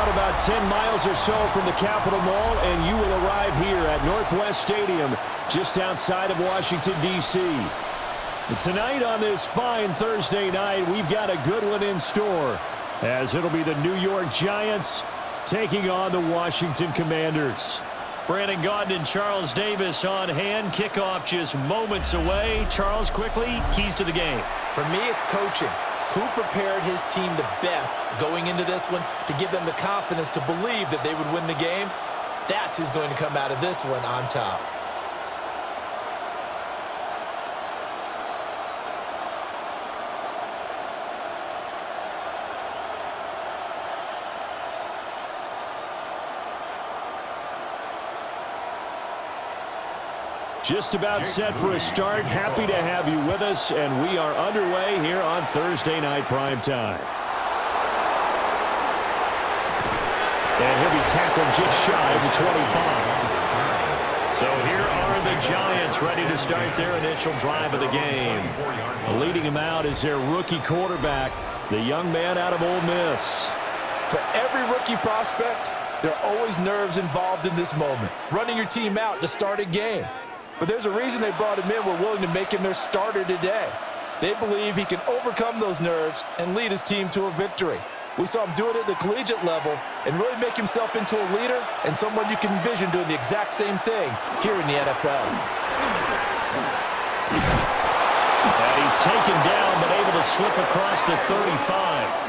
out about 10 miles or so from the Capitol Mall, and you will arrive here at Northwest Stadium, just outside of Washington, D.C. Tonight on this fine Thursday night, we've got a good one in store, as it'll be the New York Giants taking on the Washington Commanders. Brandon Gaudin and Charles Davis on hand. Kickoff just moments away. Charles, quickly, keys to the game. For me, it's coaching. Who prepared his team the best going into this one to give them the confidence to believe that they would win the game? That's who's going to come out of this one on top. Just about set for a start. Happy to have you with us, and we are underway here on Thursday Night Primetime. And he'll be tackled just shy of the 25. So here are the Giants ready to start their initial drive of the game. Leading him out is their rookie quarterback, the young man out of Ole Miss. For every rookie prospect, there are always nerves involved in this moment. Running your team out to start a game. But there's a reason they brought him in. We're willing to make him their starter today. They believe he can overcome those nerves and lead his team to a victory. We saw him do it at the collegiate level and really make himself into a leader and someone you can envision doing the exact same thing here in the NFL. And he's taken down but able to slip across the 35.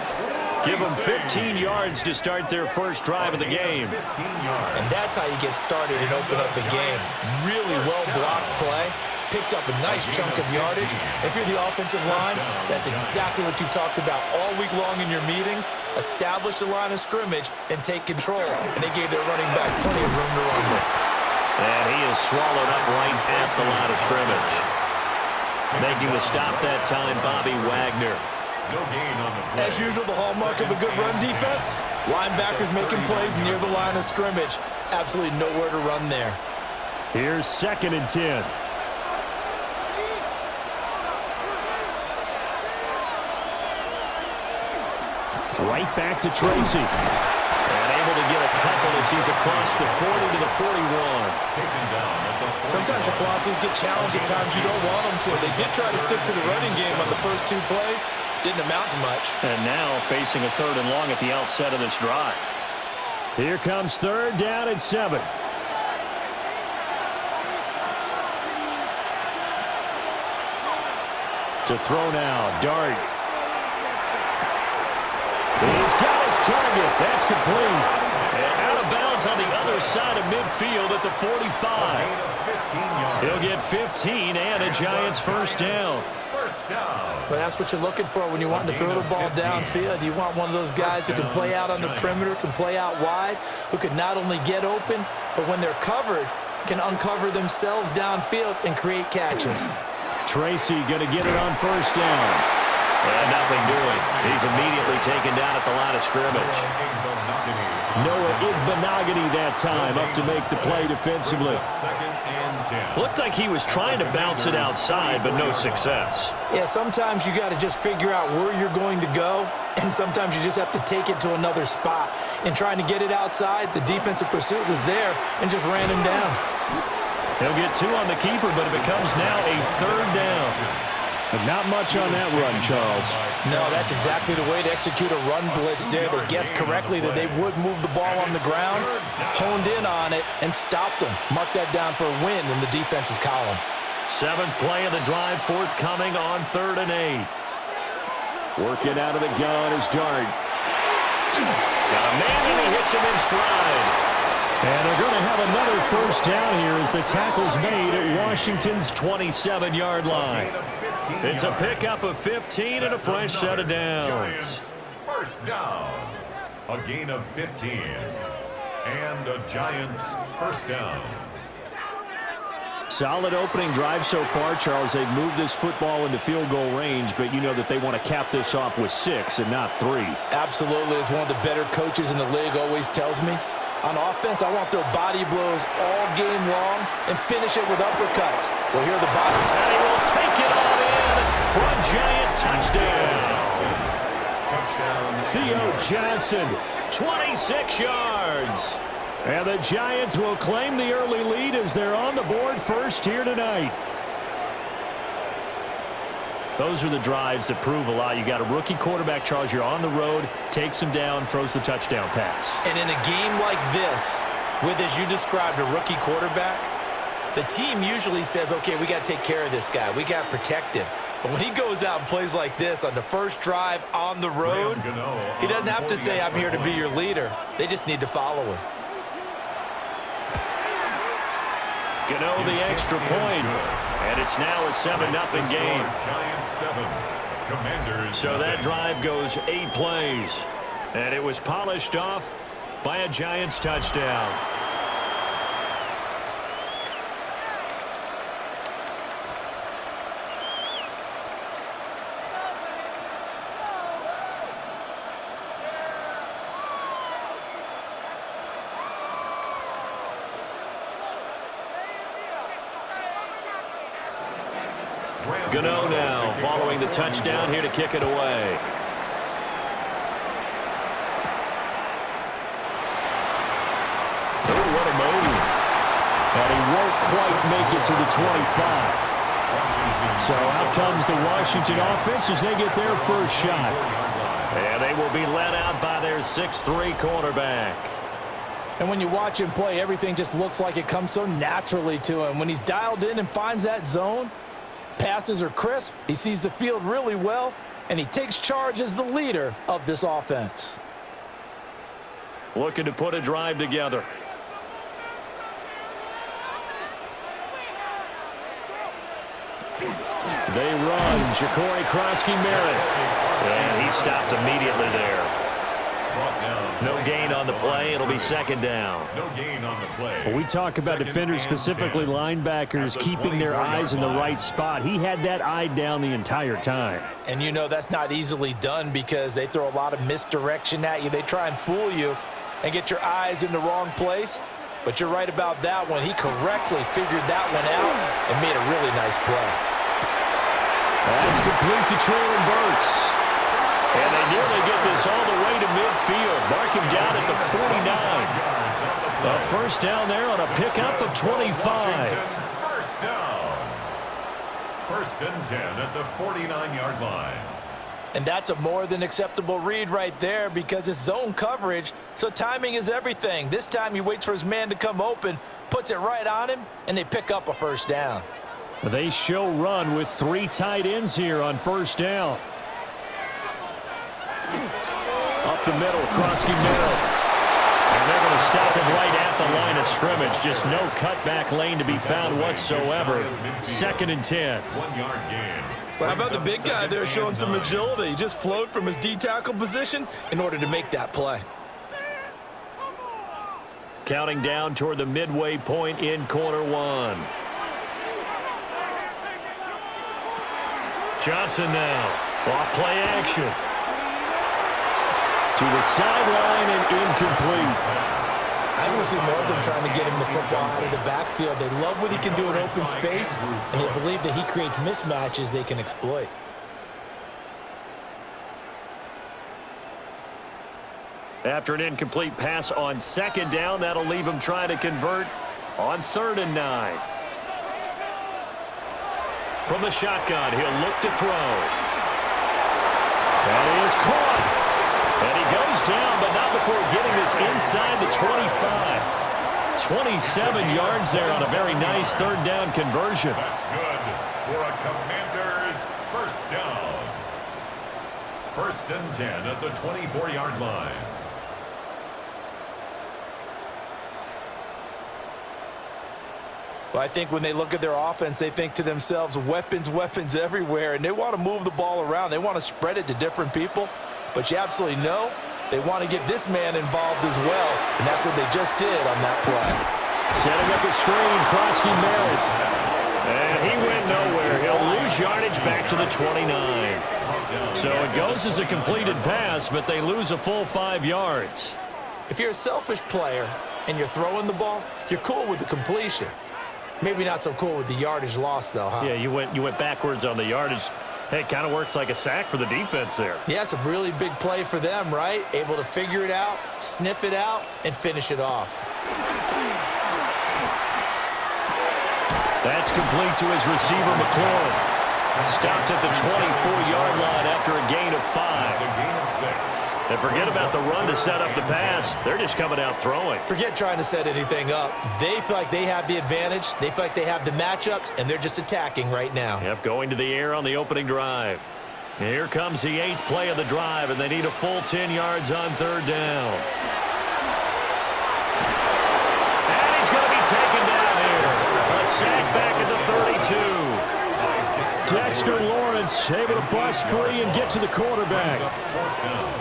Give them 15 yards to start their first drive of the game. And that's how you get started and open up the game. Really well-blocked play. Picked up a nice chunk of yardage. If you're the offensive line, that's exactly what you've talked about all week long in your meetings. Establish the line of scrimmage and take control. And they gave their running back plenty of room to run with. And he is swallowed up right at the line of scrimmage. Making the stop that time, Bobby Wagner. As usual, the hallmark of a good run defense, linebackers making plays near the line of scrimmage. Absolutely nowhere to run there. Here's 2nd and 10. Right back to Tracy. And able to get a couple as he's across the 40 to the 41. Sometimes your philosophies get challenged at times you don't want them to. They did try to stick to the running game on the first 2 plays. Didn't amount to much. And now facing a 3rd and long at the outset of this drive. Here comes 3rd down and 7. To throw now, Dart. He's got his target. That's complete. And out of bounds on the other side of midfield at the 45. He'll get 15 and a Giants first down. But that's what you're looking for when you want to throw the ball downfield. You want one of those guys who can play out on the perimeter, can play out wide, who can not only get open, but when they're covered, can uncover themselves downfield and create catches. Tracy going to get it on first down. And nothing doing. He's immediately taken down at the line of scrimmage. Noah Igbenogany that time up to make the play defensively. Looked like he was trying to bounce it outside, but no success. Yeah, sometimes you got to just figure out where you're going to go, and sometimes you just have to take it to another spot. And trying to get it outside, the defensive pursuit was there and just ran him down. He'll get 2 on the keeper, but it becomes now a 3rd down. But not much on that run, Charles. No, that's exactly the way to execute a run blitz there. They guessed correctly that they would move the ball on the ground, honed in on it, and stopped them. Mark that down for a win in the defense's column. 7th play of the drive, forthcoming on 3rd and 8. Working out of the gun is Dart. Got a man, and he hits him in stride. And they're going to have another first down here as the tackle's made at Washington's 27-yard line. It's a pickup of 15 and a fresh set of downs. First down. A gain of 15. And a Giants first down. Solid opening drive so far, Charles. They've moved this football into field goal range, but you know that they want to cap this off with 6 and not 3. Absolutely. As one of the better coaches in the league always tells me, on offense, I want their body blows all game long and finish it with uppercuts. Well, here are the body. And he will take it on in for a Giant touchdown. Theo Johnson 26 yards. And the Giants will claim the early lead as they're on the board first here tonight. Those are the drives that prove a lot. You got a rookie quarterback, Charles. You're on the road, takes him down, throws the touchdown pass. And in a game like this, with, as you described, a rookie quarterback, the team usually says, okay, we got to take care of this guy. We got to protect him. But when he goes out and plays like this on the first drive on the road, he doesn't have to say, I'm here to be your leader. They just need to follow him. Gano the extra point, and it's now a 7-0 game. Giants 7, Commanders. So that drive goes 8 plays, and it was polished off by a Giants touchdown. Gano now following the touchdown here to kick it away. Oh, what a move. And he won't quite make it to the 25. So out comes the Washington offense as they get their first shot. And they will be led out by their 6'3" quarterback. And when you watch him play, everything just looks like it comes so naturally to him. When he's dialed in and finds that zone, passes are crisp, he sees the field really well, and he takes charge as the leader of this offense. Looking to put a drive together. They run. Ja'Cory Krosky-Merritt. And he stopped immediately there. No gain on the play. It'll be second down. No gain on the play. Well, we talk about Second defenders, and specifically 10. linebackers, keeping their eyes in the right spot. He had that eye down the entire time. And you know that's not easily done because they throw a lot of misdirection at you. They try and fool you and get your eyes in the wrong place. But you're right about that one. He correctly figured that one out and made a really nice play. That's complete to Traylon Burks. And they nearly get this all the way to midfield. Mark him down at the 49. A first down there on a pickup of 25. First down. First and 10 at the 49-yard line. And that's a more than acceptable read right there because it's zone coverage, so timing is everything. This time he waits for his man to come open, puts it right on him, and they pick up a first down. They show run with 3 tight ends here on first down. Up the middle, Krosky-Merritt. And they're going to stop him right at the line of scrimmage. Just no cutback lane to be found whatsoever. Second and 10. 1 yard gain. Well, how about the big guy there showing some agility? He just flowed from his D-tackle position in order to make that play. Counting down toward the midway point in quarter one. Johnson now. Off play action. To the sideline and incomplete. I want to see more of them trying to get him the football out of the backfield. They love what he can do in open space, and they believe that he creates mismatches they can exploit. After an incomplete pass on second down, that'll leave him trying to convert on 3rd and 9. From the shotgun, he'll look to throw. That is caught. And he goes down, but not before getting this inside the 25. 27 yards there on a very nice 3rd down conversion. That's good for a Commanders first down. First and 10 at the 24-yard line. Well, I think when they look at their offense, they think to themselves, weapons, weapons everywhere, and they want to move the ball around. They want to spread it to different people, but you absolutely know they want to get this man involved as well, and that's what they just did on that play. Setting up a screen, Krosky-Merritt. And he went nowhere. He'll lose yardage back to the 29. So it goes as a completed pass, but they lose a full 5 yards. If you're a selfish player and you're throwing the ball, you're cool with the completion. Maybe not so cool with the yardage loss, though, huh? Yeah, you went backwards on the yardage. Hey, it kind of works like a sack for the defense there. Yeah, it's a really big play for them, right? Able to figure it out, sniff it out, and finish it off. That's complete to his receiver, McLaurin. Stopped at the 24-yard line after a gain of 5. It's a gain of 6. And forget about the run to set up the pass. They're just coming out throwing. Forget trying to set anything up. They feel like they have the advantage. They feel like they have the matchups, and they're just attacking right now. Yep, going to the air on the opening drive. And here comes the 8th play of the drive, and they need a full 10 yards on 3rd down. And he's going to be taken down here. A sack back at the 32. Dexter Lawrence able to bust free and get to the quarterback.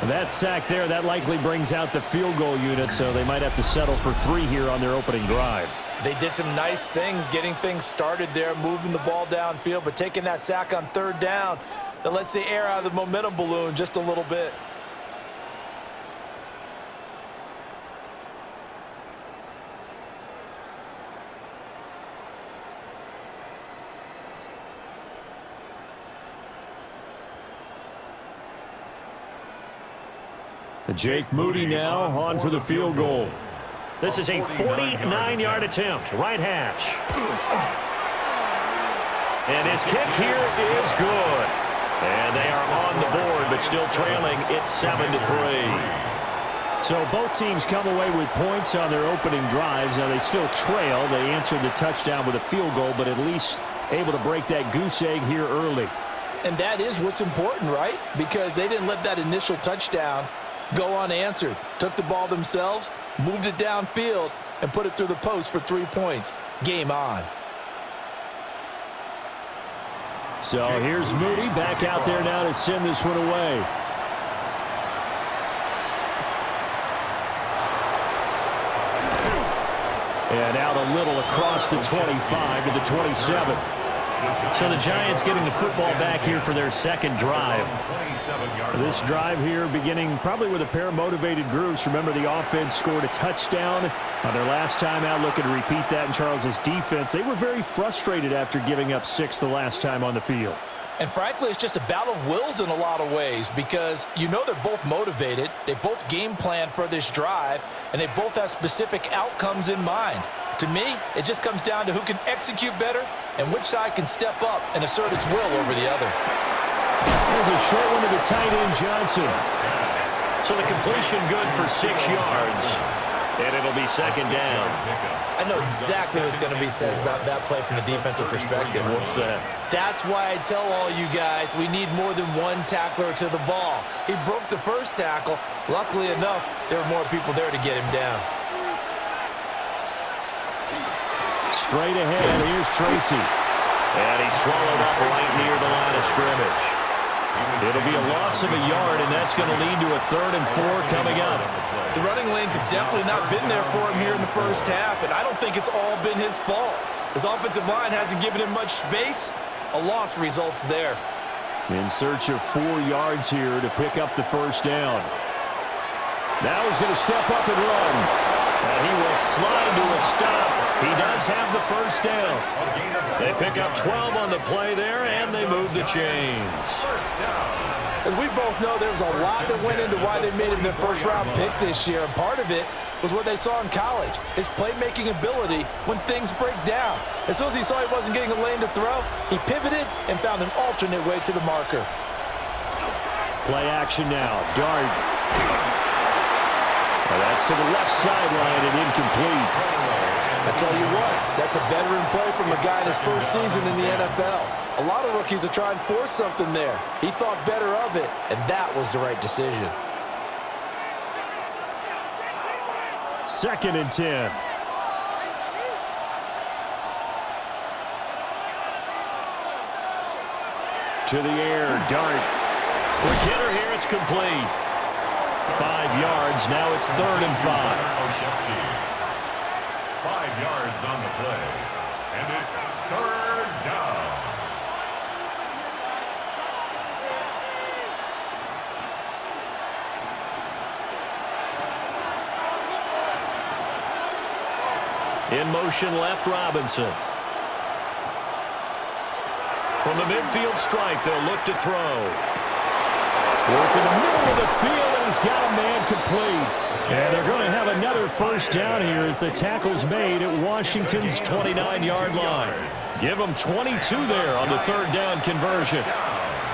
And that sack there, that likely brings out the field goal unit, so they might have to settle for 3 here on their opening drive. They did some nice things getting things started there, moving the ball downfield, but taking that sack on 3rd down, that lets the air out of the momentum balloon just a little bit. Jake Moody now on for the field goal. This is a 49-yard attempt, right hash. And his kick here is good. And they are on the board, but still trailing. It's 7-3. So both teams come away with points on their opening drives. Now they still trail. They answered the touchdown with a field goal, but at least able to break that goose egg here early. And that is what's important, right? Because they didn't let that initial touchdown go unanswered. Took the ball themselves, moved it downfield, and put it through the post for 3 points. Game on. So here's Moody back out there now to send this one away. And out a little across the 25 to the 27. So the Giants getting the football back here for their 2nd drive. This drive here beginning probably with a pair of motivated groups. Remember, the offense scored a touchdown on their last time out, looking to repeat that in Charles's defense. They were very frustrated after giving up 6 the last time on the field. And frankly, it's just a battle of wills in a lot of ways because you know they're both motivated. They both game plan for this drive, and they both have specific outcomes in mind. To me, it just comes down to who can execute better and which side can step up and assert its will over the other. There's a short one to the tight end, Johnson. So the completion good for 6 yards. And it'll be 2nd down. I know exactly what's going to be said about that play from the defensive perspective. What's that? That's why I tell all you guys we need more than one tackler to the ball. He broke the first tackle. Luckily enough, there were more people there to get him down. Straight ahead, here's Tracy. And he's swallowed up right near the line of scrimmage. It'll be a loss of a yard, and that's going to lead to a 3rd and 4 coming up. The running lanes have definitely not been there for him here in the first half, and I don't think it's all been his fault. His offensive line hasn't given him much space. A loss results there. In search of 4 yards here to pick up the 1st down. Now he's going to step up and run. And he will slide to a stop. He does have the 1st down. They pick up 12 on the play there, and they move the chains. As we both know, there was a lot that went into why they made him their 1st-round pick this year, and part of it was what they saw in college, his playmaking ability when things break down. As soon as he saw he wasn't getting a lane to throw, he pivoted and found an alternate way to the marker. Play action now. Dart. Well, that's to the left sideline and incomplete. I tell you what, that's a veteran play from a guy in his first season in the NFL. A lot of rookies are trying to force something there. He thought better of it, and that was the right decision. 2nd and 10. To the air, Dart. For Kidder here, it's complete. 5 yards, now it's 3rd and 5. 5 yards on the play, and it's 3rd down. In motion left, Robinson. From the midfield stripe, they'll look to throw. Work in the middle of the field, and he's got a man complete. And they're going to have another first down here as the tackle's made at Washington's 29-yard line. Give them 22 there on the third down conversion.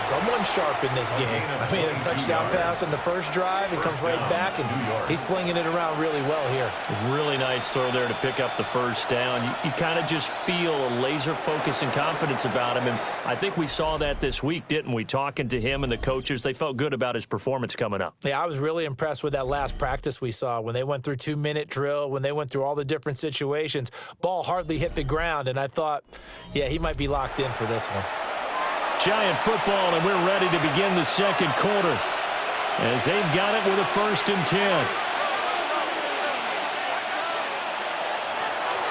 Someone sharp in this game. I mean, a touchdown pass on the first drive. He comes right back, and he's flinging it around really well here. Really nice throw there to pick up the first down. You kind of just feel a laser focus and confidence about him, and I think we saw that this week, didn't we? Talking to him and the coaches, they felt good about his performance coming up. Yeah, I was really impressed with that last practice we saw when they went through 2-minute drill, when they went through all the different situations. Ball hardly hit the ground, and I thought, yeah, he might be locked in for this one. Giant football, and we're ready to begin the second quarter as they've got it with a 1st and 10.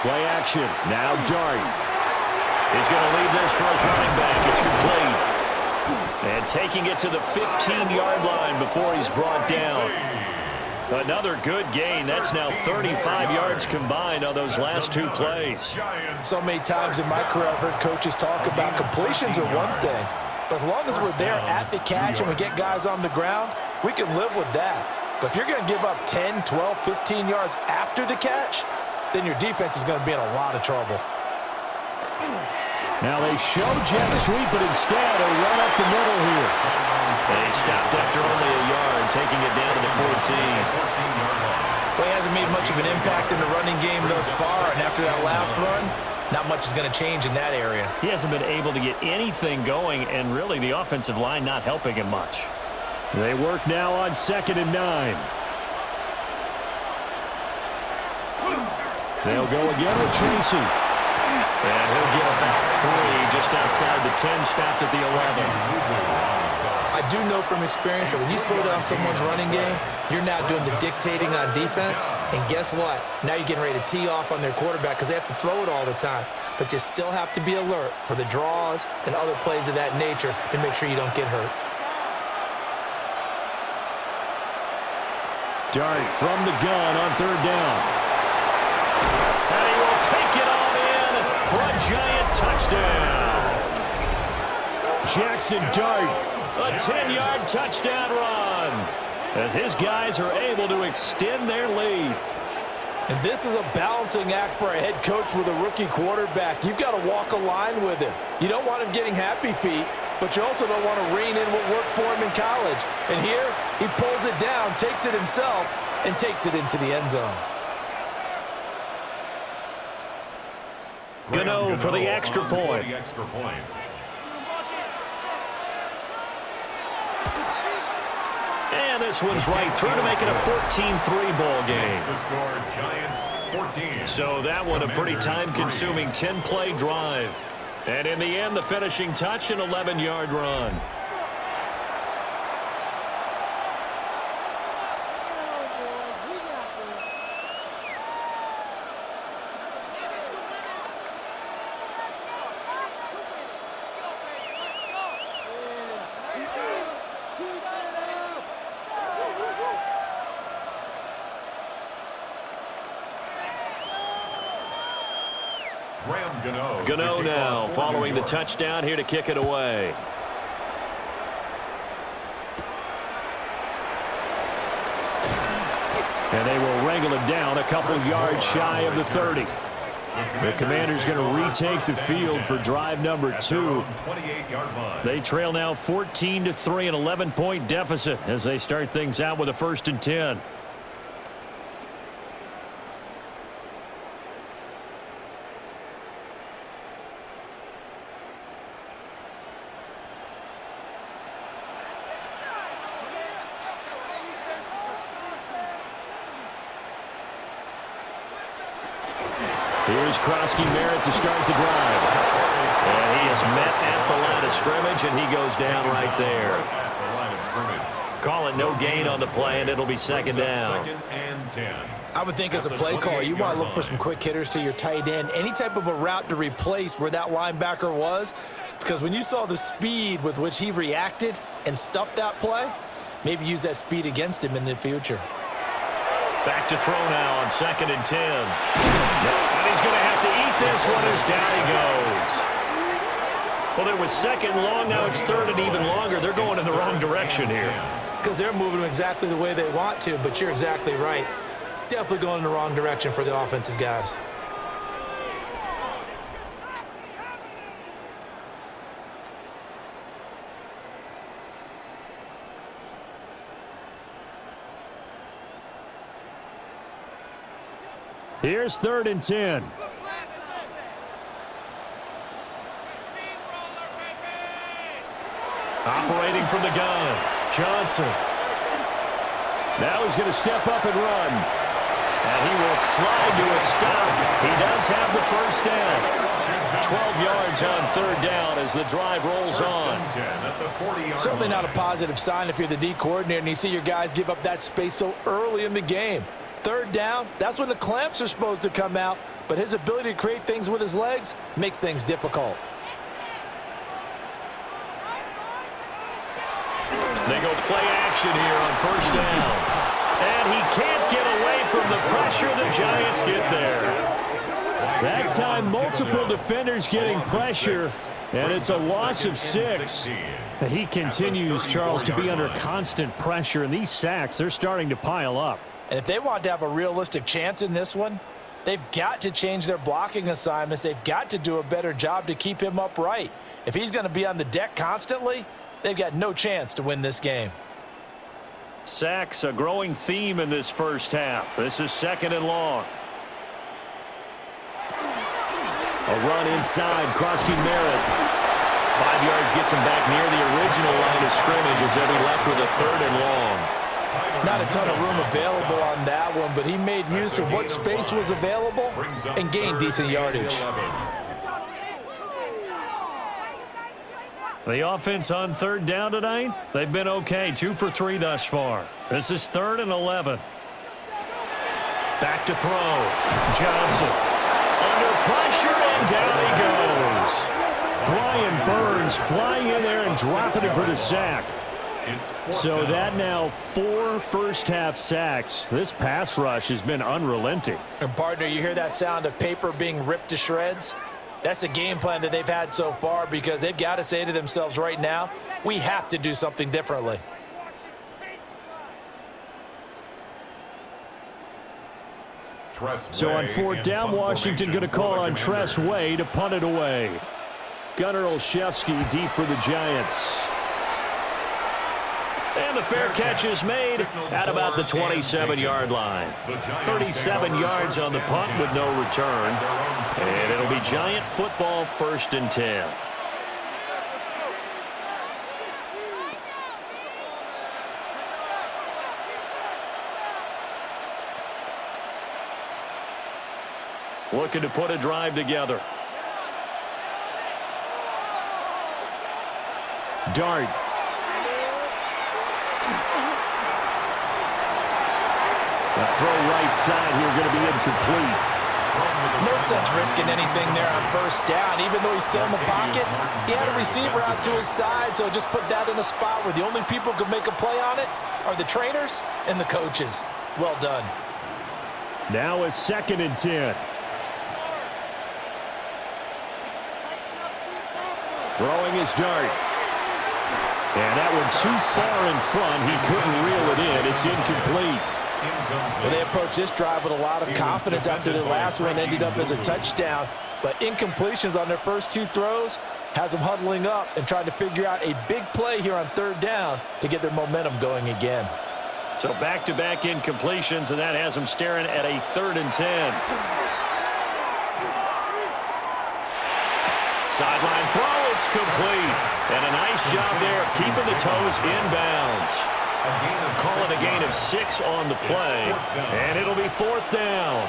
Play action. Now Dart. He's going to leave this for his running back. It's complete. And taking it to the 15-yard line before he's brought down. Another good gain. That's now 35 yards combined on those last 2 plays. So many times in my career, I've heard coaches talk about completions are one thing. But as long as we're there at the catch and we get guys on the ground, we can live with that. But if you're going to give up 10, 12, 15 yards after the catch, then your defense is going to be in a lot of trouble. Now they show jet sweep, but instead a run up the middle here. They stopped after only a yard, taking it down to the 14. Well, he hasn't made much of an impact in the running game thus far, and after that last run, not much is going to change in that area. He hasn't been able to get anything going, and really the offensive line not helping him much. They work now on 2nd and 9. They'll go again with Tracy. And he'll get about 3 just outside the 10, stopped at the 11. I do know from experience that when you slow down someone's running game, you're now doing the dictating on defense. And guess what? Now you're getting ready to tee off on their quarterback because they have to throw it all the time. But you still have to be alert for the draws and other plays of that nature to make sure you don't get hurt. Dart from the gun on 3rd down. And he will take it all in for a giant touchdown. Jackson Dart, a 10-yard touchdown run as his guys are able to extend their lead. And this is a balancing act for a head coach with a rookie quarterback. You've got to walk a line with him. You don't want him getting happy feet, but you also don't want to rein in what worked for him in college. And here, he pulls it down, takes it himself, and takes it into the end zone. Gano for the extra point. And this one's right through to make it a 14-3 ball game. So that one a pretty time-consuming 10-play drive. And in the end, the finishing touch, an 11-yard run. Gano now following the touchdown here to kick it away. And they will wrangle it down a couple yards shy of the 30. The Commanders going to retake the field for drive number 2. They trail now 14-3, an 11-point deficit as they start things out with a 1st and 10. Here's Krosky Merritt to start the drive. And he is met at the line of scrimmage, and he goes down right there. Call it no gain on the play, and it'll be 2nd down. I would think as a play caller, you want to look for some quick hitters to your tight end, any type of a route to replace where that linebacker was, because when you saw the speed with which he reacted and stuffed that play, maybe use that speed against him in the future. Back to throw now on 2nd and 10. And he's going to have to eat this one as down he goes. Well, it was second and long. Now it's third and even longer. They're going in the wrong direction here. Because they're moving them exactly the way they want to, but you're exactly right. Definitely going in the wrong direction for the offensive guys. Here's 3rd and 10. Operating from the gun, Johnson. Now he's going to step up and run. And he will slide to a stop. He does have the first down. 12 yards on 3rd down as the drive rolls on. Certainly not a positive sign if you're the D coordinator and you see your guys give up that space so early in the game. 3rd down, that's when the clamps are supposed to come out, but his ability to create things with his legs makes things difficult. They go play action here on 1st down. And he can't get away from the pressure. The Giants get there. That time, multiple defenders getting pressure, and it's a loss of 6. He continues, Charles, to be under constant pressure, and these sacks, they're starting to pile up. And if they want to have a realistic chance in this one, they've got to change their blocking assignments. They've got to do a better job to keep him upright. If he's going to be on the deck constantly, they've got no chance to win this game. Sacks, a growing theme in this first half. This is 2nd and long. A run inside, Krosky Merritt. 5 yards gets him back near the original line of scrimmage as they'll be left with a 3rd and long. Not a ton of room available on that one, but he made use of what space was available and gained decent yardage. The offense on 3rd down tonight, they've been okay. 2 for 3 thus far. This is 3rd and 11. Back to throw. Johnson. Under pressure, and down he goes. Brian Burns flying in there and dropping it for the sack. So that now 4 first-half sacks. This pass rush has been unrelenting. And, partner, you hear that sound of paper being ripped to shreds? That's the game plan that they've had so far because they've got to say to themselves right now, we have to do something differently. So on 4th down, Washington going to call on Tress Way to punt it away. Gunnar Olszewski deep for the Giants. And the fair catch is made at about the 27-yard line. 37 yards on the punt with no return. And it'll be Giant football, 1st and 10. Looking to put a drive together. Dart. The throw right side here going to be incomplete. No sense risking anything there on 1st down. Even though he's still in the pocket, he had a receiver out to his side, so just put that in a spot where the only people who can make a play on it are the trainers and the coaches. Well done. Now it's 2nd and 10. Throwing his dart. And that one too far in front. He couldn't reel it in. It's incomplete. Well, they approached this drive with a lot of confidence after their last one ended up as a touchdown. But incompletions on their first 2 throws has them huddling up and trying to figure out a big play here on 3rd down to get their momentum going again. So back-to-back incompletions, and that has them staring at a 3rd and 10. Sideline throw, it's complete. And a nice job there of keeping the toes inbounds. Call it a gain of 6 on the play, and it'll be 4th down.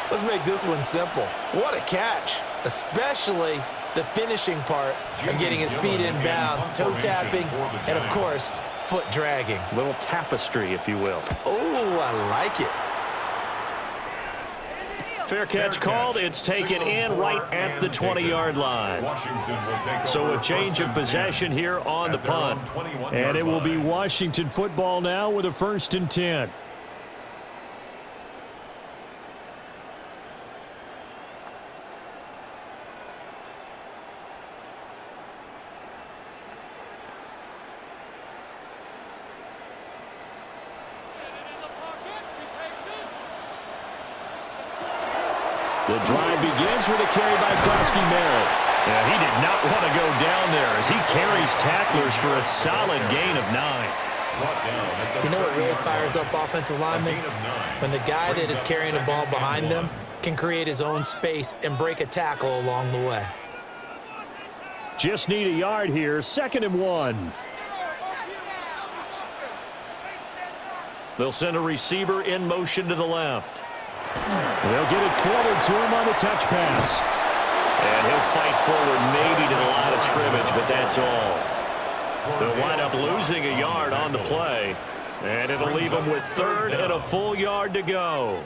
Let's make this one simple. What a catch, especially the finishing part of getting his feet in bounds, toe tapping, and, of course, foot dragging. A little tapestry, if you will. Oh, I like it. Fair catch called. It's taken in right at the 20-yard line. So a change of possession here on the punt. And it will be Washington football now with a 1st and 10. The drive begins with a carry by Krosky-Merritt. Yeah, he did not want to go down there as he carries tacklers for a solid gain of 9. You know what really fires up offensive linemen? When the guy that is carrying the ball behind them can create his own space and break a tackle along the way. Just need a yard here, 2nd and 1. They'll send a receiver in motion to the left. They'll get it forward to him on the touch pass. And he'll fight forward maybe to the line of scrimmage, but that's all. They'll wind up losing a yard on the play, and it'll leave them with 3rd and a full yard to go.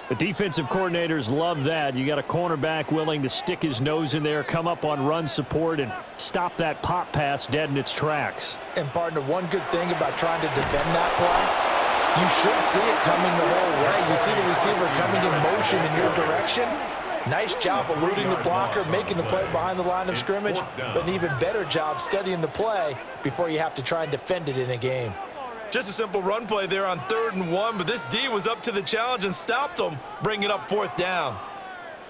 The defensive coordinators love that. You got a cornerback willing to stick his nose in there, come up on run support, and stop that pop pass dead in its tracks. And, partner, one good thing about trying to defend that play, you should see it coming the whole way. You see the receiver coming in motion in your direction. Nice job eluding the blocker, making the play behind the line of scrimmage, but an even better job studying the play before you have to try and defend it in a game. Just a simple run play there on 3rd and 1, but this D was up to the challenge and stopped them, bringing it up 4th down.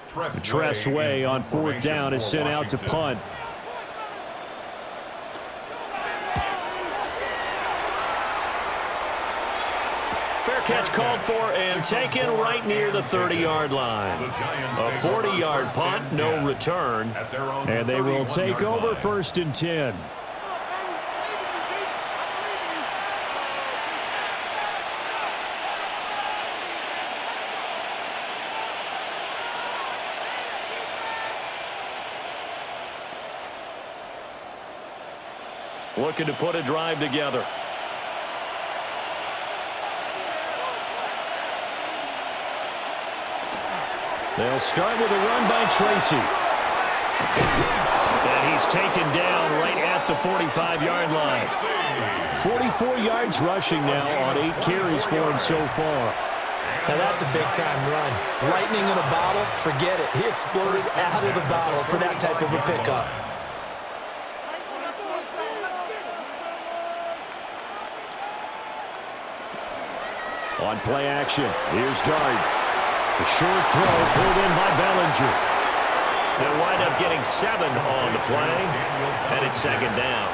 Tressway on 4th down is sent out to punt. Fair catch called for and taken right near the 30-yard line. A 40-yard punt, no return, and they will take over 1st and 10. Looking to put a drive together. They'll start with a run by Tracy. And he's taken down right at the 45-yard line. 44 yards rushing now on 8 carries for him so far. Now that's a big-time run. Lightning in a bottle, forget it. He exploded out of the bottle for that type of a pickup. On play action, here's Dart. A short throw pulled in by Bellinger. They'll wind up getting 7 on the play, and it's 2nd down.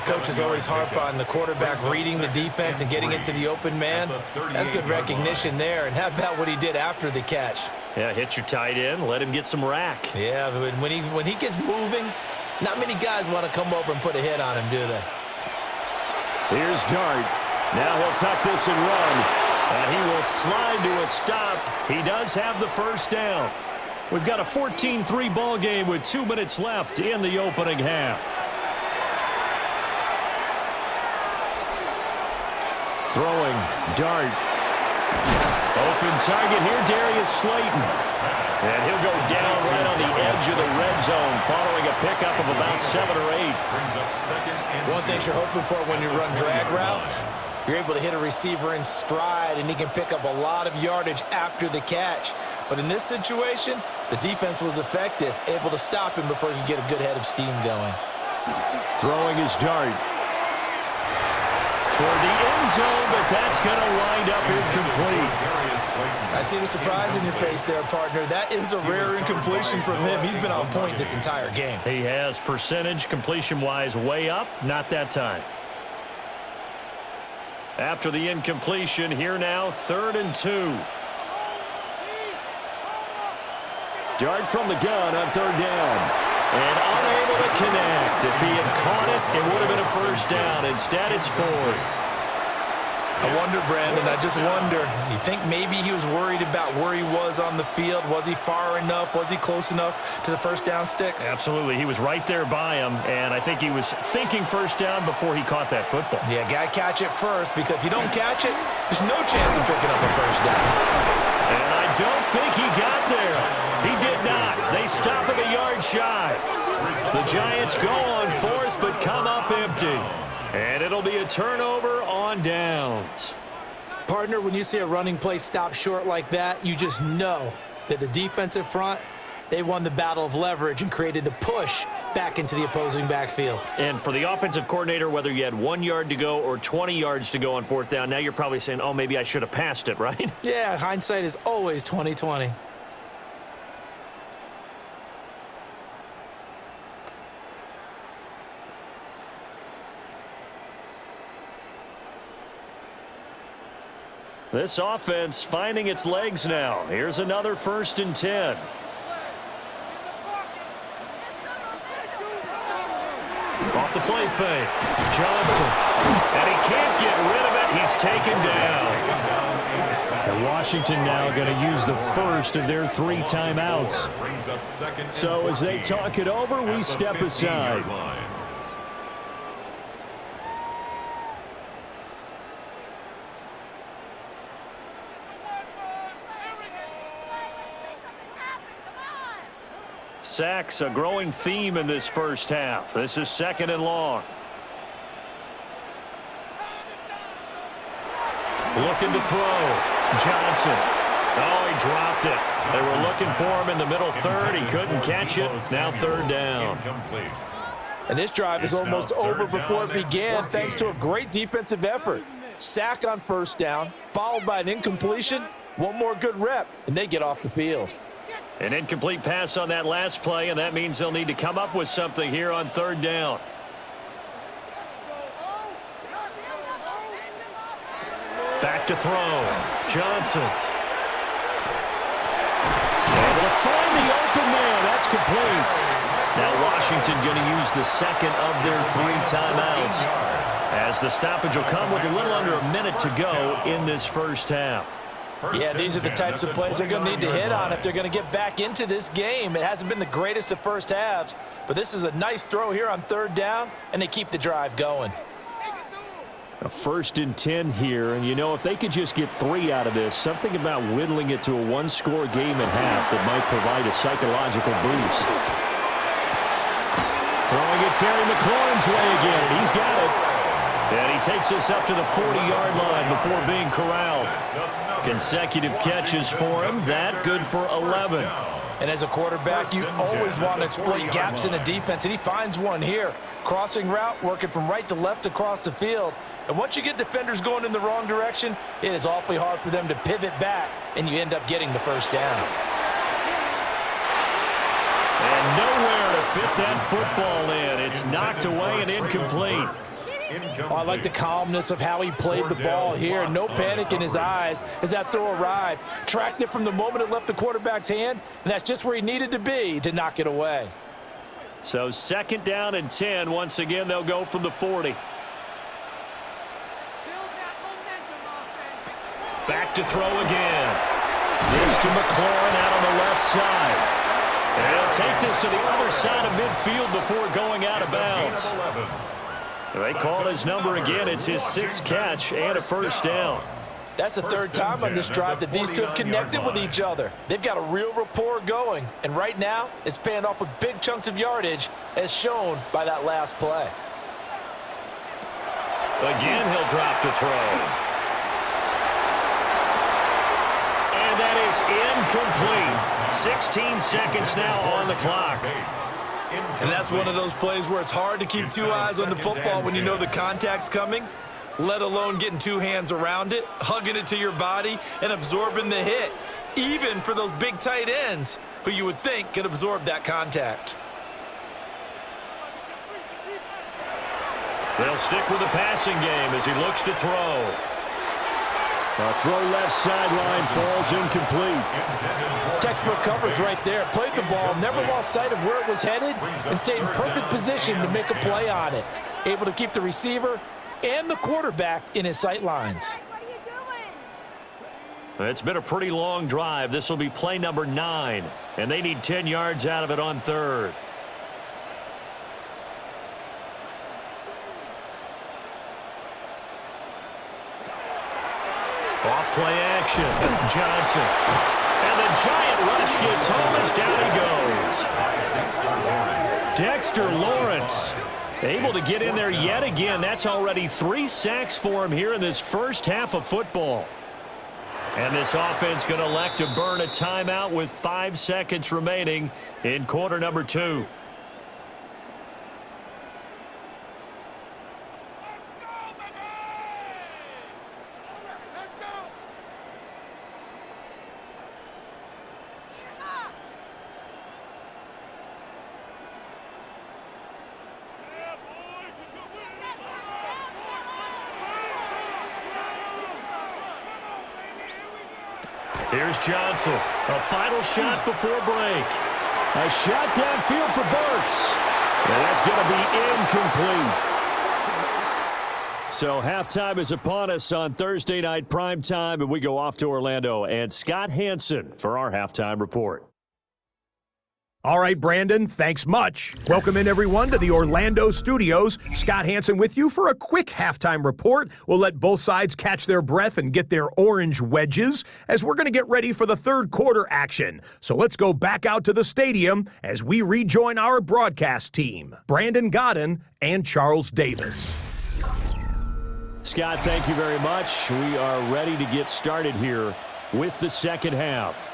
Coaches always harp on the quarterback reading the defense and getting it to the open man. That's good recognition there. And how about what he did after the catch? Yeah, hit your tight end, let him get some rack. Yeah, but when he gets moving, not many guys want to come over and put a hit on him, do they? Here's Dart. Now he'll tuck this and run. And he will slide to a stop. He does have the 1st down. We've got a 14-3 ball game with 2 minutes left in the opening half. Throwing, Dart. Open target here, Darius Slayton. And he'll go down right on the edge of the red zone following a pickup of about 7 or 8. One thing you're hoping for when you run drag routes, you're able to hit a receiver in stride, and he can pick up a lot of yardage after the catch. But in this situation, the defense was effective, able to stop him before he could get a good head of steam going. Throwing his Dart. Toward the end zone, but that's going to wind up incomplete. I see the surprise in your face there, partner. That is a rare incompletion from him. He's been on point this entire game. He has percentage completion-wise way up, not that time. After the incompletion, here now, 3rd and 2. Dart from the gun on 3rd down. And unable to connect. If he had caught it, it would have been a 1st down. Instead, it's 4th. I wonder, Brandon, I just wonder, you think maybe he was worried about where he was on the field? Was he far enough? Was he close enough to the 1st down sticks? Absolutely. He was right there by him, and I think he was thinking 1st down before he caught that football. Yeah, got to catch it first, because if you don't catch it, there's no chance of picking up a 1st down. And I don't think he got there. He did not. They stop him a yard shy. The Giants go on 4th, but come up empty. And it'll be a turnover on downs. Partner, when you see a running play stop short like that, you just know that the defensive front, they won the battle of leverage and created the push back into the opposing backfield. And for the offensive coordinator, whether you had 1 yard to go or 20 yards to go on 4th down, now you're probably saying, oh, maybe I should have passed it, right? Yeah, hindsight is always 20/20. This offense finding its legs now. Here's another 1st and 10. Off the play fake. Johnson. And he can't get rid of it. He's taken down. And Washington now going to use the first of their 3 timeouts. So as they talk it over, we step aside. Sacks, a growing theme in this first half. This is 2nd and long. Looking to throw. Johnson. Oh, he dropped it. They were looking for him in the middle third. He couldn't catch it. Now 3rd down. And this drive is almost over before it began thanks to a great defensive effort. Sack on 1st down, followed by an incompletion. One more good rep, and they get off the field. An incomplete pass on that last play, and that means they'll need to come up with something here on 3rd down. Back to throw. Johnson. Able to find the open man. That's complete. Now Washington going to use the 2nd of their 3 timeouts, as the stoppage will come with a little under a minute to go in this first half. Yeah, these are the types of plays they're going to need to hit on if they're going to get back into this game. It hasn't been the greatest of first halves, but this is a nice throw here on 3rd down, and they keep the drive going. A 1st and 10 here, and you know, if they could just get 3 out of this, something about whittling it to a 1-score game at half that might provide a psychological boost. Throwing it Terry McLaurin's way again, and he's got it. And he takes us up to the 40-yard line before being corralled. Consecutive catches for him. That good for 11. And as a quarterback, you always want to exploit gaps in a defense, and he finds one here. Crossing route, working from right to left across the field. And once you get defenders going in the wrong direction, it is awfully hard for them to pivot back, and you end up getting the 1st down. And nowhere to fit that football in. It's knocked away and incomplete. Oh, I like the calmness of how he played the ball here. No panic in his eyes as that throw arrived. Tracked it from the moment it left the quarterback's hand, and that's just where he needed to be to knock it away. So 2nd down and 10. Once again, they'll go from the 40. Back to throw again. This to McLaurin out on the left side. And he'll take this to the other side of midfield before going out of bounds. They call his number again. It's his 6th catch and a 1st down. That's the 3rd time on this drive that these two have connected with each other. They've got a real rapport going. And right now, it's paying off with big chunks of yardage, as shown by that last play. Again, he'll drop to throw. And that is incomplete. 16 seconds now on the clock. And that's one of those plays where it's hard to keep 2 eyes on the football when you know the contact's coming, let alone getting 2 hands around it, hugging it to your body, and absorbing the hit, even for those big tight ends who you would think could absorb that contact. They'll stick with the passing game as he looks to throw. A throw left sideline falls incomplete. Textbook coverage right there. Played the ball, never lost sight of where it was headed, and stayed in perfect position to make a play on it. Able to keep the receiver and the quarterback in his sight lines. It's been a pretty long drive. This will be play number 9, and they need 10 yards out of it on 3rd. Off play action. Johnson. And the giant rush gets home as down he goes. Dexter Lawrence able to get in there yet again. That's already 3 sacks for him here in this first half of football. And this offense going to elect to burn a timeout with 5 seconds remaining in quarter number 2. Here's Johnson. A final shot before break. A shot downfield for Burks. And that's going to be incomplete. So halftime is upon us on Thursday night primetime, and we go off to Orlando. And Scott Hansen for our halftime report. All right, Brandon, thanks much. Welcome in, everyone, to the Orlando studios. Scott Hansen with you for a quick halftime report. We'll let both sides catch their breath and get their orange wedges as we're going to get ready for the third quarter action. So let's go back out to the stadium as we rejoin our broadcast team, Brandon Godden and Charles Davis. Scott, thank you very much. We are ready to get started here with the second half.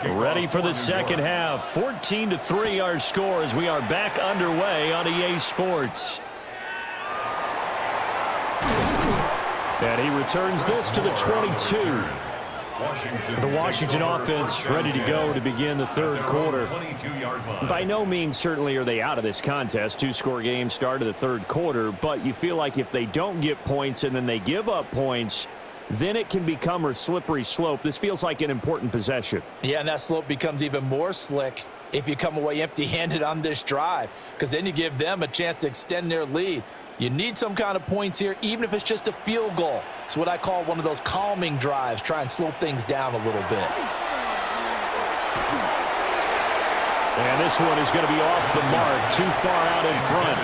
Ready for the second half. 14-3 our score as we are back underway on EA Sports. And he returns this to the 22. The Washington offense ready to go to begin the third quarter. By no means certainly are they out of this contest. Two-score game start of the third quarter, but you feel like if they don't get points and then they give up points, then it can become a slippery slope. This feels like an important possession. Yeah, and that slope becomes even more slick if you come away empty-handed on this drive, because then you give them a chance to extend their lead. You need some kind of points here, even if it's just a field goal. It's what I call one of those calming drives. Try and slow things down a little bit. And this one is going to be off the mark, too far out in front.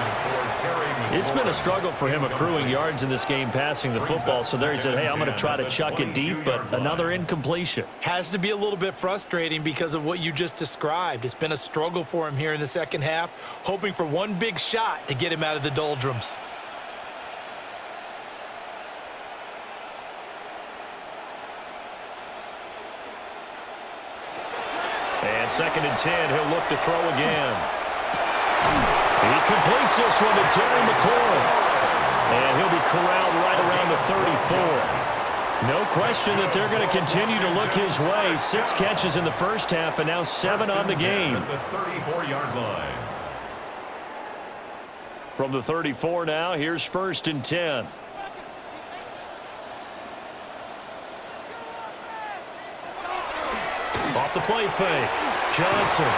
It's been a struggle for him accruing yards in this game passing the football. So there he said, hey, I'm going to try to chuck it deep, but another incompletion. Has to be a little bit frustrating because of what you just described. It's been a struggle for him here in the second half, hoping for one big shot to get him out of the doldrums. And 2nd and 10, he'll look to throw again. He completes this one to Terry McLaurin. And he'll be corralled right around the 34. No question that they're going to continue to look his way. 6 catches in the first half and now 7 on the game. At the 34-yard line. From the 34 now, here's 1st and 10. Off the play fake. Johnson.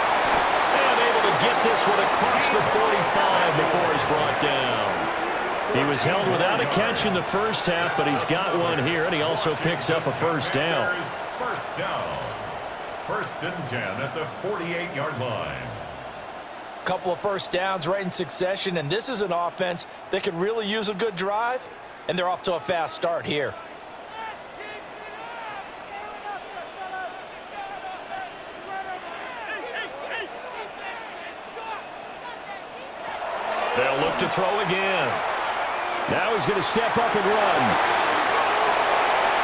And able to get this one across the 45 before he's brought down. He was held without a catch in the first half, but he's got one here, and he also picks up a first down. First down. 1st and 10 at the 48-yard line. Couple of first downs right in succession, and this is an offense that could really use a good drive, and they're off to a fast start here. They'll look to throw again. Now he's going to step up and run.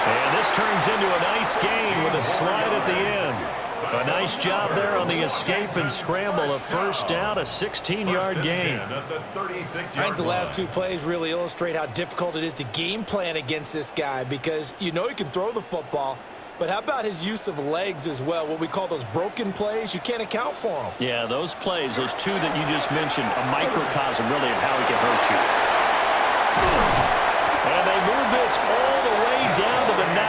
And this turns into a nice gain with a slide at the end. A nice job there on the escape and scramble. A first down, a 16-yard gain. I think the last 2 plays really illustrate how difficult it is to game plan against this guy, because you know he can throw the football, but how about his use of legs as well? What we call those broken plays, you can't account for them. Yeah, those plays, those 2 that you just mentioned, a microcosm really of how he can hurt you. And they move this all the way down to the 9.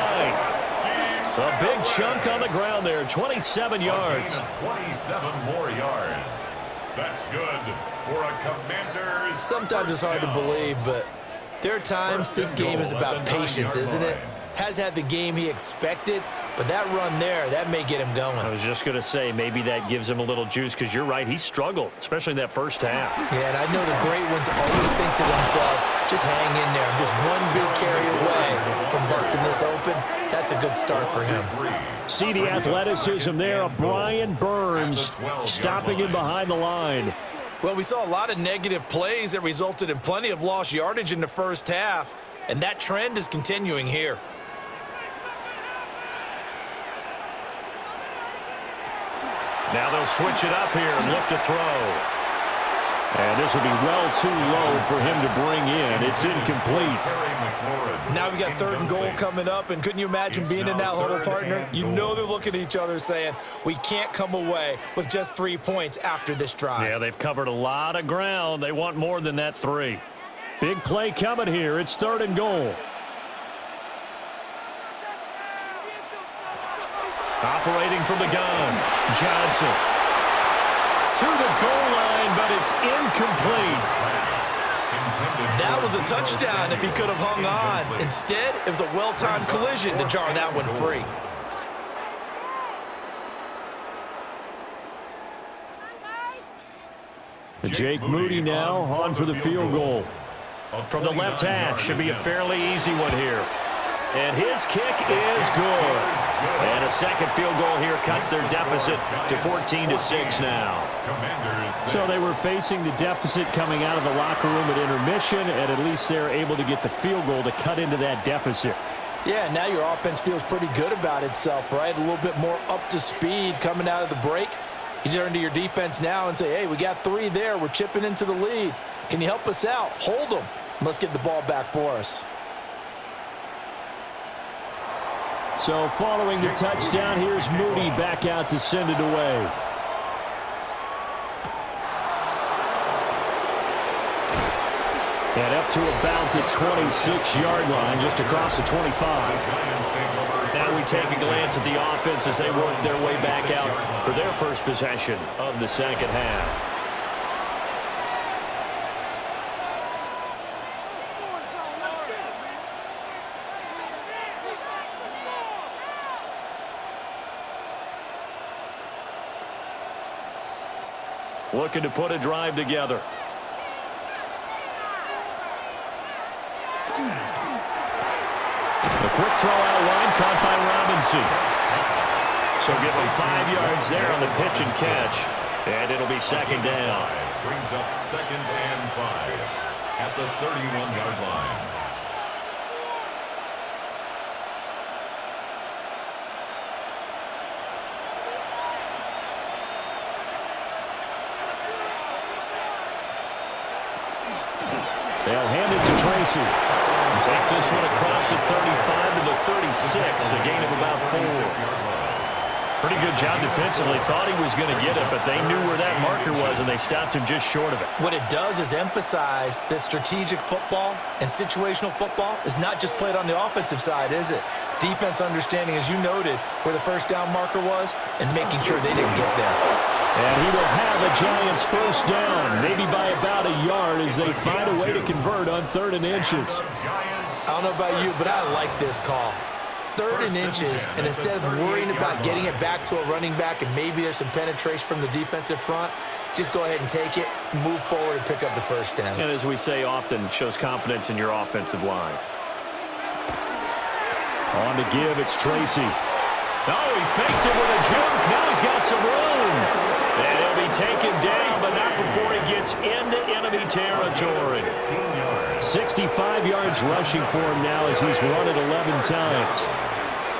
A big chunk on the ground there, 27 yards. 27 more yards. That's good for a Commanders. Sometimes it's hard to believe, but there are times this game is about patience, isn't it? Has had the game he expected, but that run there, that may get him going. I was just going to say, maybe that gives him a little juice, because you're right, he struggled, especially in that first half. Yeah, and I know the great ones always think to themselves, just hang in there. I'm just one big carry away from busting this open. That's a good start for him. See the athleticism there of Brian Burns stopping him behind the line. Well, we saw a lot of negative plays that resulted in plenty of lost yardage in the first half, and that trend is continuing here. Now they'll switch it up here and look to throw. And this will be well too low for him to bring in. It's incomplete. Now we got 3rd and goal coming up, and couldn't you imagine being in that huddle, partner? You know they're looking at each other saying, we can't come away with just 3 points after this drive. Yeah, they've covered a lot of ground. They want more than that 3. Big play coming here. It's 3rd and goal. Operating from the gun, Johnson. To the goal line, but it's incomplete. That was a touchdown if he could have hung on. Instead, it was a well-timed collision to jar that one free. Jake Moody now on for the field goal. From the left hash, should be a fairly easy one here. And his kick is good. And a second field goal here cuts their deficit to 14-6 now. So they were facing the deficit coming out of the locker room at intermission, and at least they're able to get the field goal to cut into that deficit. Yeah, now your offense feels pretty good about itself, right? A little bit more up to speed coming out of the break. You turn to your defense now and say, hey, we got 3 there. We're chipping into the lead. Can you help us out? Hold them. Let's get the ball back for us. So following the touchdown, here's Moody back out to send it away. And up to about the 26-yard line, just across the 25. Now we take a glance at the offense as they work their way back out for their first possession of the second half. Looking to put a drive together. A quick throw out wide, caught by Robinson. So give him 5 yards there on the pitch and catch. And it'll be second down. Brings up 2nd and 5 at the 31-yard line. They'll hand it to Tracy. Takes this one across the 35 to the 36, a gain of about 4. Pretty good job defensively. Thought he was going to get it, but they knew where that marker was, and they stopped him just short of it. What it does is emphasize that strategic football and situational football is not just played on the offensive side, is it? Defense understanding, as you noted, where the first down marker was and making sure they didn't get there. And he will have a Giants first down, maybe by about a yard as they find a way to convert on 3rd and inches. I don't know about you, but I like this call. 3rd and inches, and instead of worrying about getting it back to a running back and maybe there's some penetration from the defensive front, just go ahead and take it, move forward, and pick up the first down. And as we say often, it shows confidence in your offensive line. On to give, it's Tracy. Oh, he faked it with a juke. Now he's got some room. And he'll be taken down, but not before he gets into enemy territory. 65 yards rushing for him now as he's run it 11 times.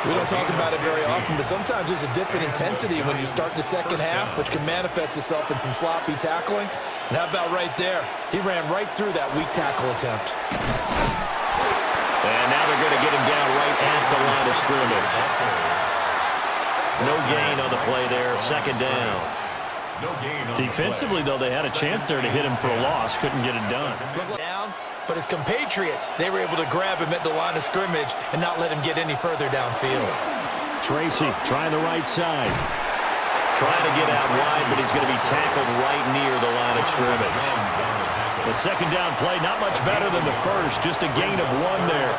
We don't talk about it very often, but sometimes there's a dip in intensity when you start the second half, which can manifest itself in some sloppy tackling. And how about right there? He ran right through that weak tackle attempt. And now they're going to get him down right at the line of scrimmage. No gain on the play there, second down. Defensively, though, they had a chance there to hit him for a loss. Couldn't get it done. Down, but his compatriots, they were able to grab him at the line of scrimmage and not let him get any further downfield. Tracy trying the right side. Trying to get out wide, but he's going to be tackled right near the line of scrimmage. The second down play, not much better than the first. Just a gain of 1 there.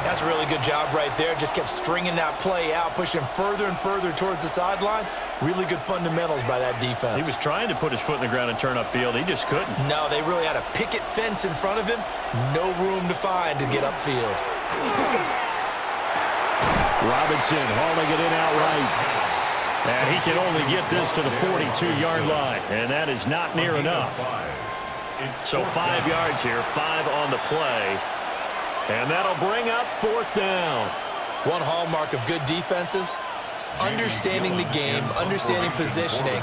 That's a really good job right there. Just kept stringing that play out, pushing him further and further towards the sideline. Really good fundamentals by that defense. He was trying to put his foot in the ground and turn upfield. He just couldn't. No, they really had a picket fence in front of him. No room to find to get upfield. Robinson hauling it in outright. And he can only get this to the 42-yard line. And that is not near enough. So 5 yards here, 5 on the play. And that'll bring up 4th down. One hallmark of good defenses It's understanding the game, understanding positioning,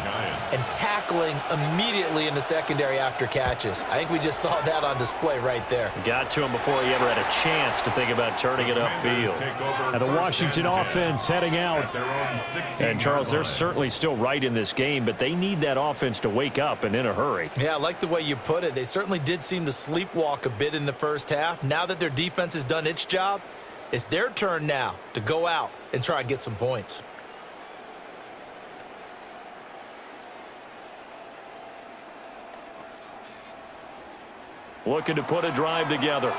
and tackling immediately in the secondary after catches. I think we just saw that on display right there. Got to him before he ever had a chance to think about turning it upfield. And the Washington offense heading out. And, Charles, they're certainly still right in this game, but they need that offense to wake up and in a hurry. Yeah, I like the way you put it. They certainly did seem to sleepwalk a bit in the first half. Now that their defense has done its job, it's their turn now to go out and try and get some points. Looking to put a drive together.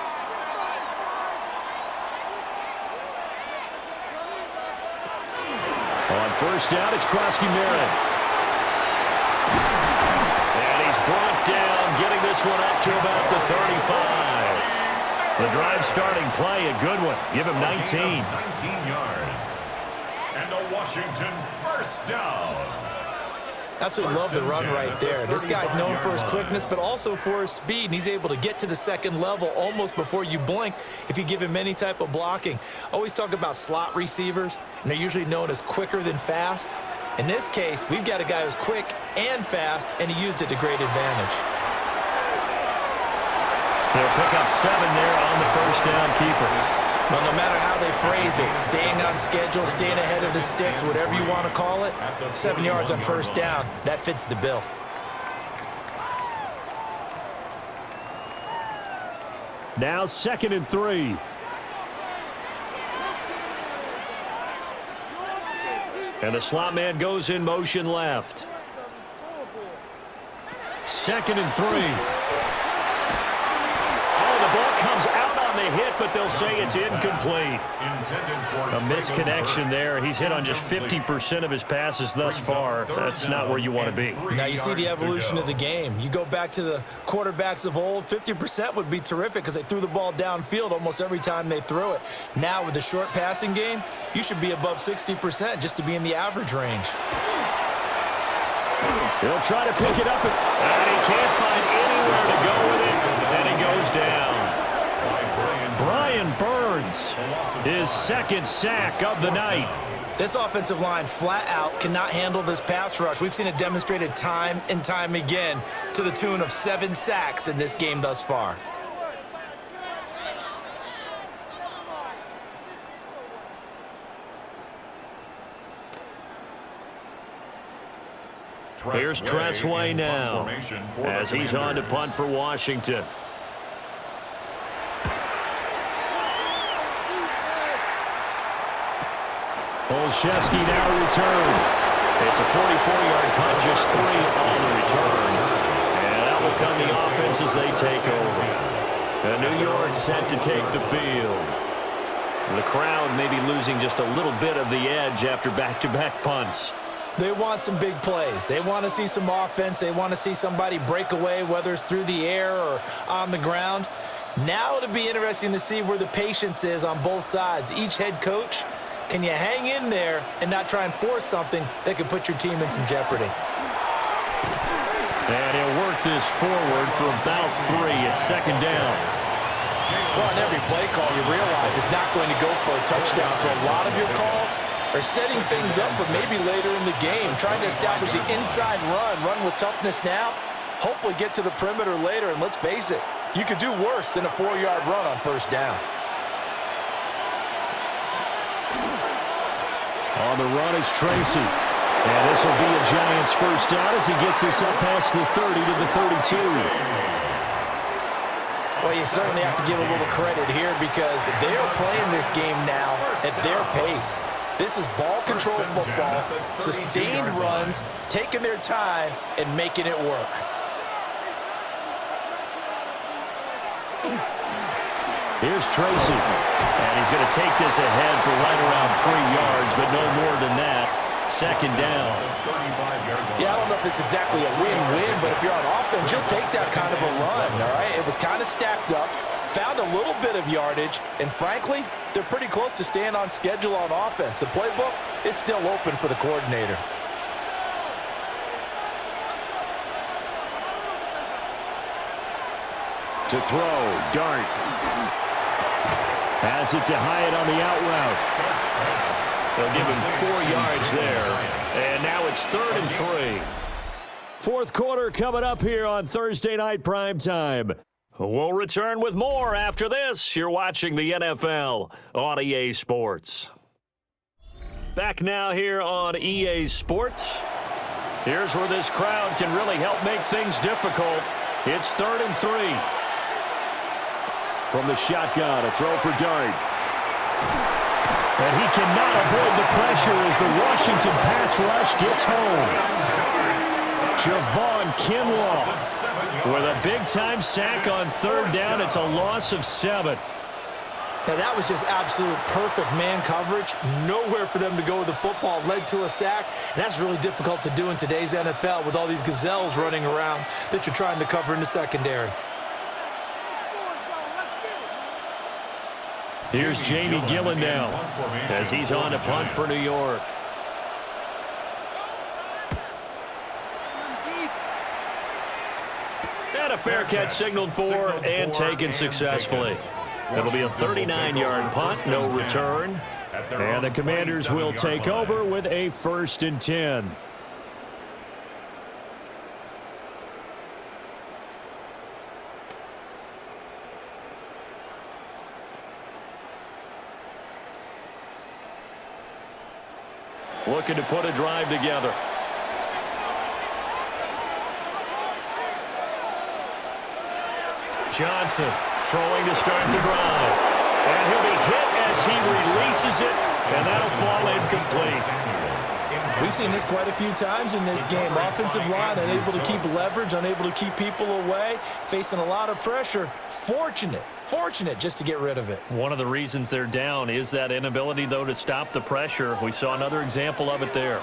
On first down, it's Krosky-Merritt. And he's brought down, getting this one up to about the 35. The drive starting play, a good one. Give him 19. 19 yards. And a Washington first down. Absolutely love the run right there. This guy's known for his quickness, but also for his speed. And he's able to get to the second level almost before you blink if you give him any type of blocking. Always talk about slot receivers, and they're usually known as quicker than fast. In this case, we've got a guy who's quick and fast, and he used it to great advantage. They'll pick up 7 there on the first down keeper. Well, no matter how they phrase it, staying on schedule, staying ahead of the sticks, whatever you want to call it, 7 yards on first down, that fits the bill. Now 2nd and 3. And the slot man goes in motion left. 2nd and 3. Oh, the ball comes out on the hit, but they'll say it's incomplete. A misconnection there. He's hit on just 50% of his passes thus far. That's not where you want to be. Now you see the evolution of the game. You go back to the quarterbacks of old, 50% would be terrific because they threw the ball downfield almost every time they threw it. Now with the short passing game, you should be above 60% just to be in the average range. He'll try to pick it up, and he can't find anywhere to go with it, and he goes down. Brian Burns, his 2nd sack of the night. This offensive line flat out cannot handle this pass rush. We've seen it demonstrated time and time again to the tune of 7 sacks in this game thus far. Here's Tressway now as he's on to punt for Washington. Olszewski now return. It's a 44-yard punt, just 3 on the return. And that will come the offense as they take over. And New York set to take the field. The crowd may be losing just a little bit of the edge after back-to-back punts. They want some big plays. They want to see some offense. They want to see somebody break away, whether it's through the air or on the ground. Now it'll be interesting to see where the patience is on both sides. Each head coach, can you hang in there and not try and force something that could put your team in some jeopardy? And he'll work this forward for about 3 at 2nd down. Well, on every play call, you realize it's not going to go for a touchdown. So a lot of your calls are setting things up for maybe later in the game, trying to establish the inside run with toughness now, hopefully get to the perimeter later. And let's face it, you could do worse than a 4-yard run on first down. On the run is Tracy. And this will be a Giants first down as he gets this up past the 30 to the 32. Well, you certainly have to give a little credit here because they're playing this game now at their pace. This is ball control football, sustained runs, taking their time and making it work. Here's Tracy. And he's going to take this ahead for right around 3 yards, but no more than that. 2nd down. Yeah, I don't know if it's exactly a win-win, but if you're on offense, you'll take that kind of a run, all right? It was kind of stacked up, found a little bit of yardage, and frankly, they're pretty close to staying on schedule on offense. The playbook is still open for the coordinator. To throw, Dart. Has it to Hyatt on the out route. They'll give him 4 yards there. And now it's 3rd and 3. Fourth quarter coming up here on Thursday Night Primetime. We'll return with more after this. You're watching the NFL on EA Sports. Back now here on EA Sports. Here's where this crowd can really help make things difficult. It's 3rd and 3. From the shotgun, a throw for Dart. And he cannot avoid the pressure as the Washington pass rush gets home. Javon Kinlaw with a big-time sack on 3rd down. It's a loss of 7. Now, that was just absolute perfect man coverage. Nowhere for them to go with the football. Led to a sack. And that's really difficult to do in today's NFL with all these gazelles running around that you're trying to cover in the secondary. Here's Jamie Gillen now as he's on to punt for New York. And a fair catch signaled for and taken successfully. It'll be a 39-yard punt, no return. And the Commanders will take over with a 1st and 10. Looking to put a drive together. Johnson throwing to start the drive. And he'll be hit as he releases it, and that'll fall incomplete. We've seen this quite a few times in this game. Offensive line unable to keep leverage, unable to keep people away, facing a lot of pressure. Fortunate just to get rid of it. One of the reasons they're down is that inability, though, to stop the pressure. We saw another example of it there.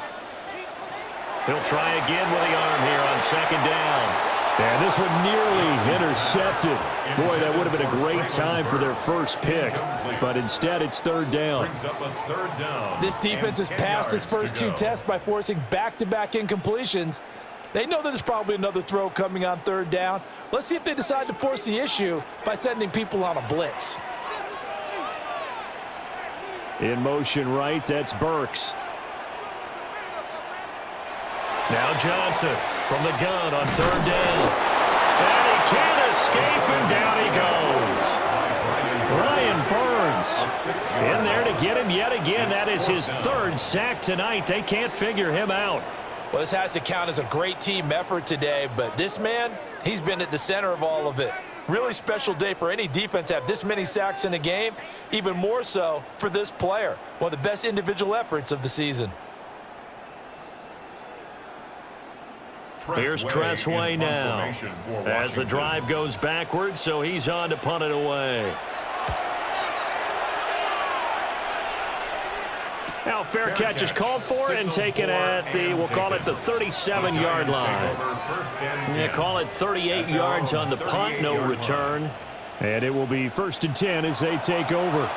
He'll try again with the arm here on 2nd down. And this one nearly intercepted. Boy, that would have been a great time for their first pick. But instead, it's 3rd down. This defense has passed its first 2 tests by forcing back-to-back incompletions. They know that there's probably another throw coming on 3rd down. Let's see if they decide to force the issue by sending people on a blitz. In motion right, that's Burks. Now Johnson from the gun on 3rd down. And he can't escape, and down he goes. Brian Burns in there to get him yet again. That is his 3rd sack tonight. They can't figure him out. Well, this has to count as a great team effort today, but this man, he's been at the center of all of it. Really special day for any defense to have this many sacks in a game, even more so for this player. One of the best individual efforts of the season. Here's Tressway now as the drive goes backwards, so he's on to punt it away. Now fair catch is called for and taken at the, we'll call it the 37-yard line. Yeah, call it 38 yards on the punt, no return. And it will be 1st and 10 as they take over.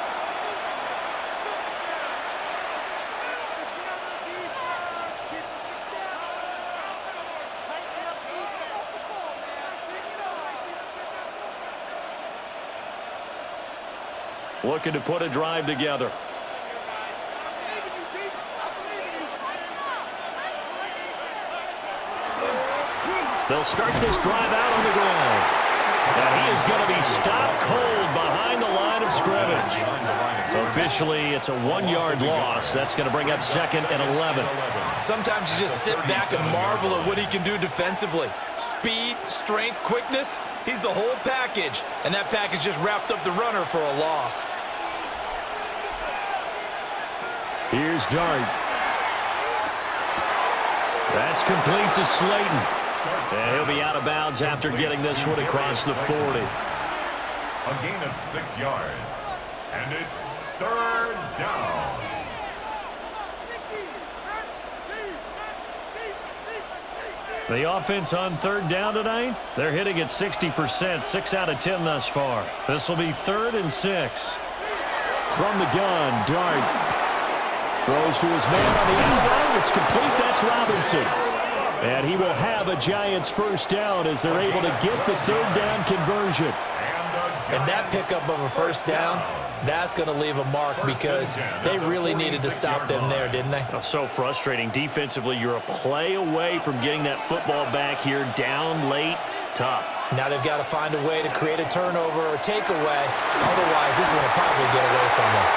Looking to put a drive together. They'll start this drive out on the ground. And he is going to be stopped cold behind the line of scrimmage. Officially, it's a 1-yard loss. That's going to bring up 2nd and 11. Sometimes you just sit back and marvel at what he can do defensively. Speed, strength, quickness. He's the whole package. And that package just wrapped up the runner for a loss. Here's Dart. That's complete to Slayton. And he'll be out of bounds after getting this one across the 40. A gain of 6 yards. And it's 3rd down. The offense on 3rd down tonight, they're hitting at 60%, 6 out of 10 thus far. This will be 3rd and 6. From the gun, Dart throws to his man on the end route. It's complete. That's Robinson. And he will have a Giants 1st down as they're able to get the 3rd down conversion. And that pickup of a 1st down, That's going to leave a mark because they really needed to stop them there, didn't they? Oh, so frustrating. Defensively, you're a play away from getting that football back here down late. Tough. Now they've got to find a way to create a turnover or takeaway. Otherwise, this one will probably get away from them.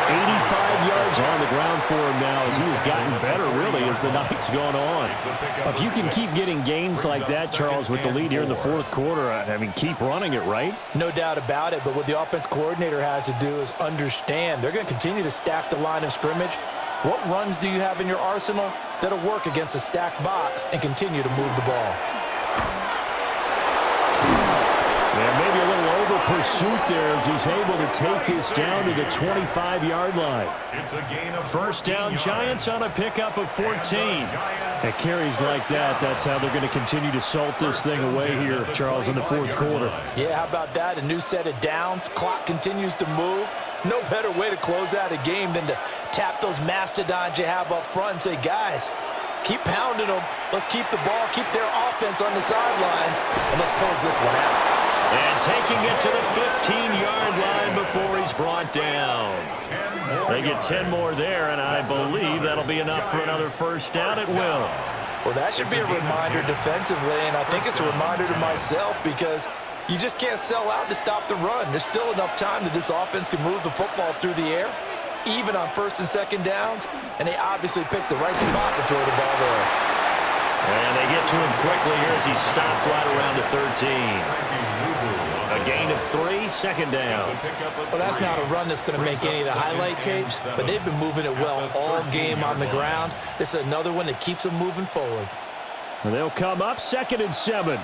85 yards on the ground for him now as he has gotten better, really, as the night's gone on. If you can keep getting gains like that, Charles, with the lead here in the fourth quarter, I mean, keep running it, right? No doubt about it, but what the offense coordinator has to do is understand they're going to continue to stack the line of scrimmage. What runs do you have in your arsenal that'll work against a stacked box and continue to move the ball? And maybe a little over pursuit there as he's able to take this down to the 25-yard line. First down, Giants on a pickup of 14. At carries like that, that's how they're going to continue to salt this thing away here, Charles, in the fourth quarter. Yeah, how about that? A new set of downs. Clock continues to move. No better way to close out a game than to tap those mastodons you have up front and say, guys, keep pounding them. Let's keep the ball, keep their offense on the sidelines, and let's close this one out. And taking it to the 15-yard line before he's brought down. They get 10 more there, and I believe that'll be enough for another first down. It will. Well, that should be a reminder defensively, and I think it's a reminder to myself because you just can't sell out to stop the run. There's still enough time that this offense can move the football through the air, even on first and second downs, and they obviously picked the right spot to throw the ball there. And they get to him quickly here as he stopped right around the 13. A gain of 3, second down. Well, that's not a run that's going to make any of the highlight tapes, but they've been moving it well all game on the ground. This is another one that keeps them moving forward. And they'll come up 2nd and 7.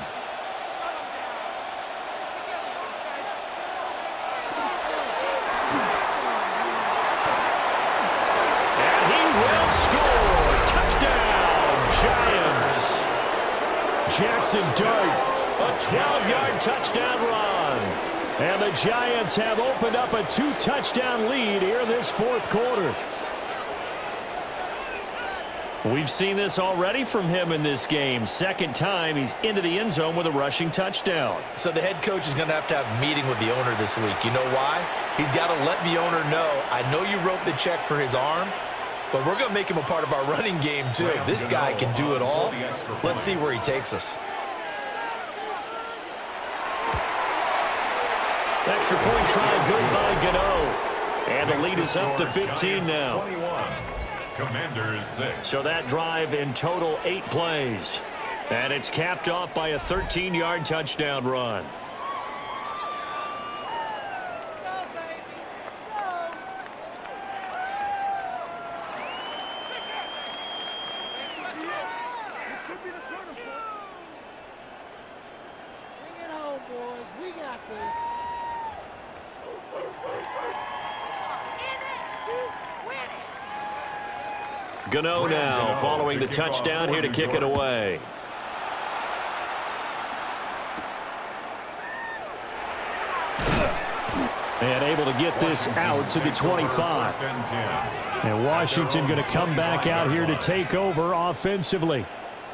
And he will score. Touchdown, Giants. Jackson Dart. A 12-yard touchdown run. And the Giants have opened up a 2-touchdown lead here in this fourth quarter. We've seen this already from him in this game. Second time he's into the end zone with a rushing touchdown. So the head coach is going to have a meeting with the owner this week. You know why? He's got to let the owner know, I know you wrote the check for his arm, but we're going to make him a part of our running game too. This guy can do it all. Let's see where he takes us. Extra point try good by Gano. And the lead is up to 15 now. Commanders 6. So that drive in total 8 plays. And it's capped off by a 13-yard touchdown run. Gano now following the touchdown here to kick it away. And able to get this out to the 25. And Washington going to come back out here to take over offensively.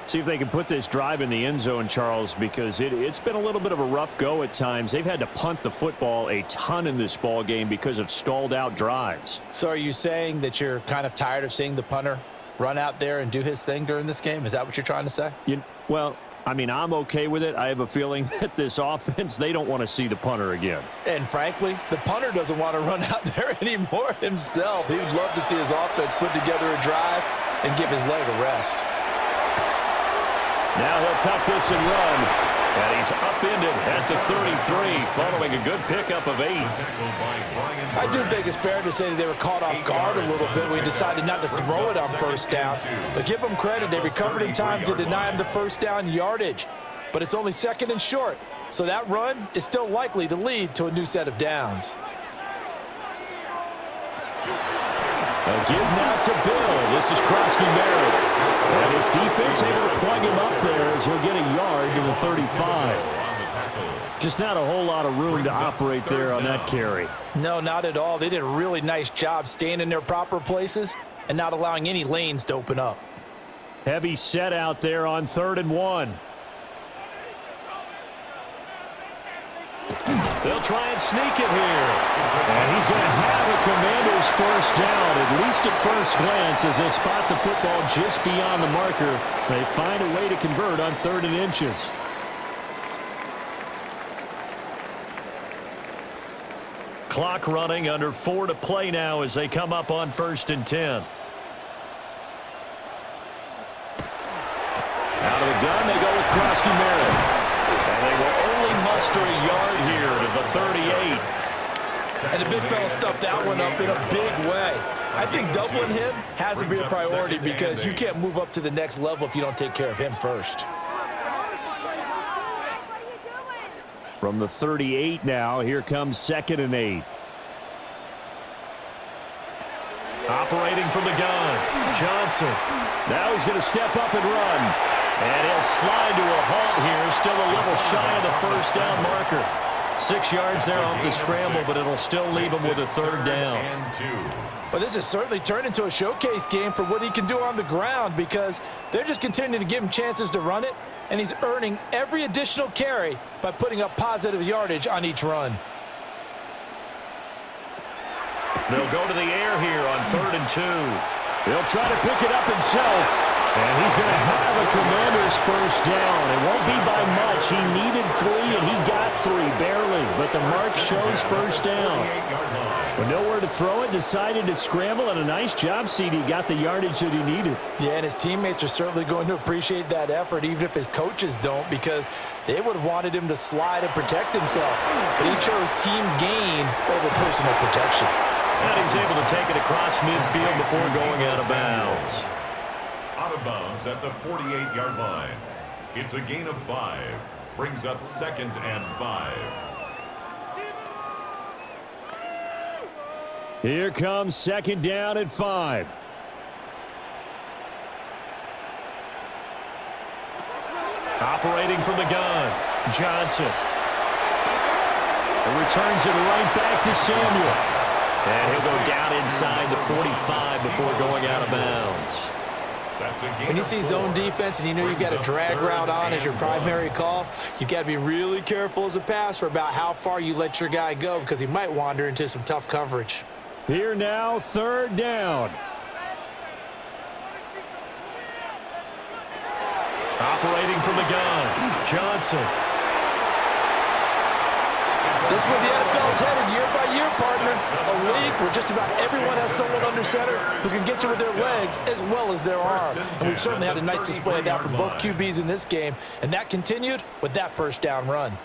See if they can put this drive in the end zone, Charles, because it's been a little bit of a rough go at times. They've had to punt the football a ton in this ball game because of stalled out drives. So are you saying that you're kind of tired of seeing the punter run out there and do his thing during this game? Is that what you're trying to say? Well, I mean, I'm okay with it. I have a feeling that this offense, they don't want to see the punter again. And frankly, the punter doesn't want to run out there anymore himself. He would love to see his offense put together a drive and give his leg a rest. Now he'll tuck this and run. And he's upended at the 33 following a good pickup of 8. I do think it's fair to say that they were caught off guard a little bit. We decided not to throw it on first down. But give them credit. They recovered in time to deny him the first down yardage. But it's only 2nd and short. So that run is still likely to lead to a new set of downs. A give now to Bill. This is Krosky-Barrett. And his defense able to plug him up there as he'll get a yard to the 35. Just not a whole lot of room to operate there on that carry. No, not at all. They did a really nice job staying in their proper places and not allowing any lanes to open up. Heavy set out there on 3rd and 1. They'll try and sneak it here. And he's going to have a Commanders first down, at least at first glance, as they'll spot the football just beyond the marker. They find a way to convert on 3rd and inches. Clock running, under 4 to play now as they come up on 1st and 10. Out of the gun, they go with Krosky Merritt. And they will only muster a yard here to the 38. And the big fella stuffed that one up in a big way. I think doubling him has to be a priority because you can't move up to the next level if you don't take care of him first. From the 38 now, here comes 2nd and 8. Operating from the gun, Johnson. Now he's going to step up and run. And he'll slide to a halt here, still a little shy of the first down marker. 6 yards there off the scramble, but it'll still leave him with a 3rd down. But this has certainly turned into a showcase game for what he can do on the ground because they're just continuing to give him chances to run it, and he's earning every additional carry by putting up positive yardage on each run. They'll go to the air here on 3rd and 2. He'll try to pick it up himself. And he's going to have a Commanders first down. It won't be by much. He needed 3, and he got 3, barely. But the mark shows first down. With nowhere to throw it, decided to scramble, and a nice job, CD. Got the yardage that he needed. Yeah, and his teammates are certainly going to appreciate that effort, even if his coaches don't, because they would have wanted him to slide and protect himself. But he chose team gain over personal protection. And he's able to take it across midfield before going out of bounds. Out of bounds at the 48-yard line. It's a gain of 5. Brings up 2nd and 5. Here comes 2nd down at 5. Operating from the gun, Johnson. And returns it right back to Samuel. And he'll go down inside the 45 before going out of bounds. When you see zone defense and you know you've got a drag route on as your primary call, you've got to be really careful as a passer about how far you let your guy go because he might wander into some tough coverage. Here now, 3rd down. Operating from the gun, Johnson. This is where the NFL is headed year by year, partner. A league where just about everyone has someone under center who can get you with their legs as well as their arm. And we've certainly had a nice display of that from both QBs in this game, and that continued with that first down run.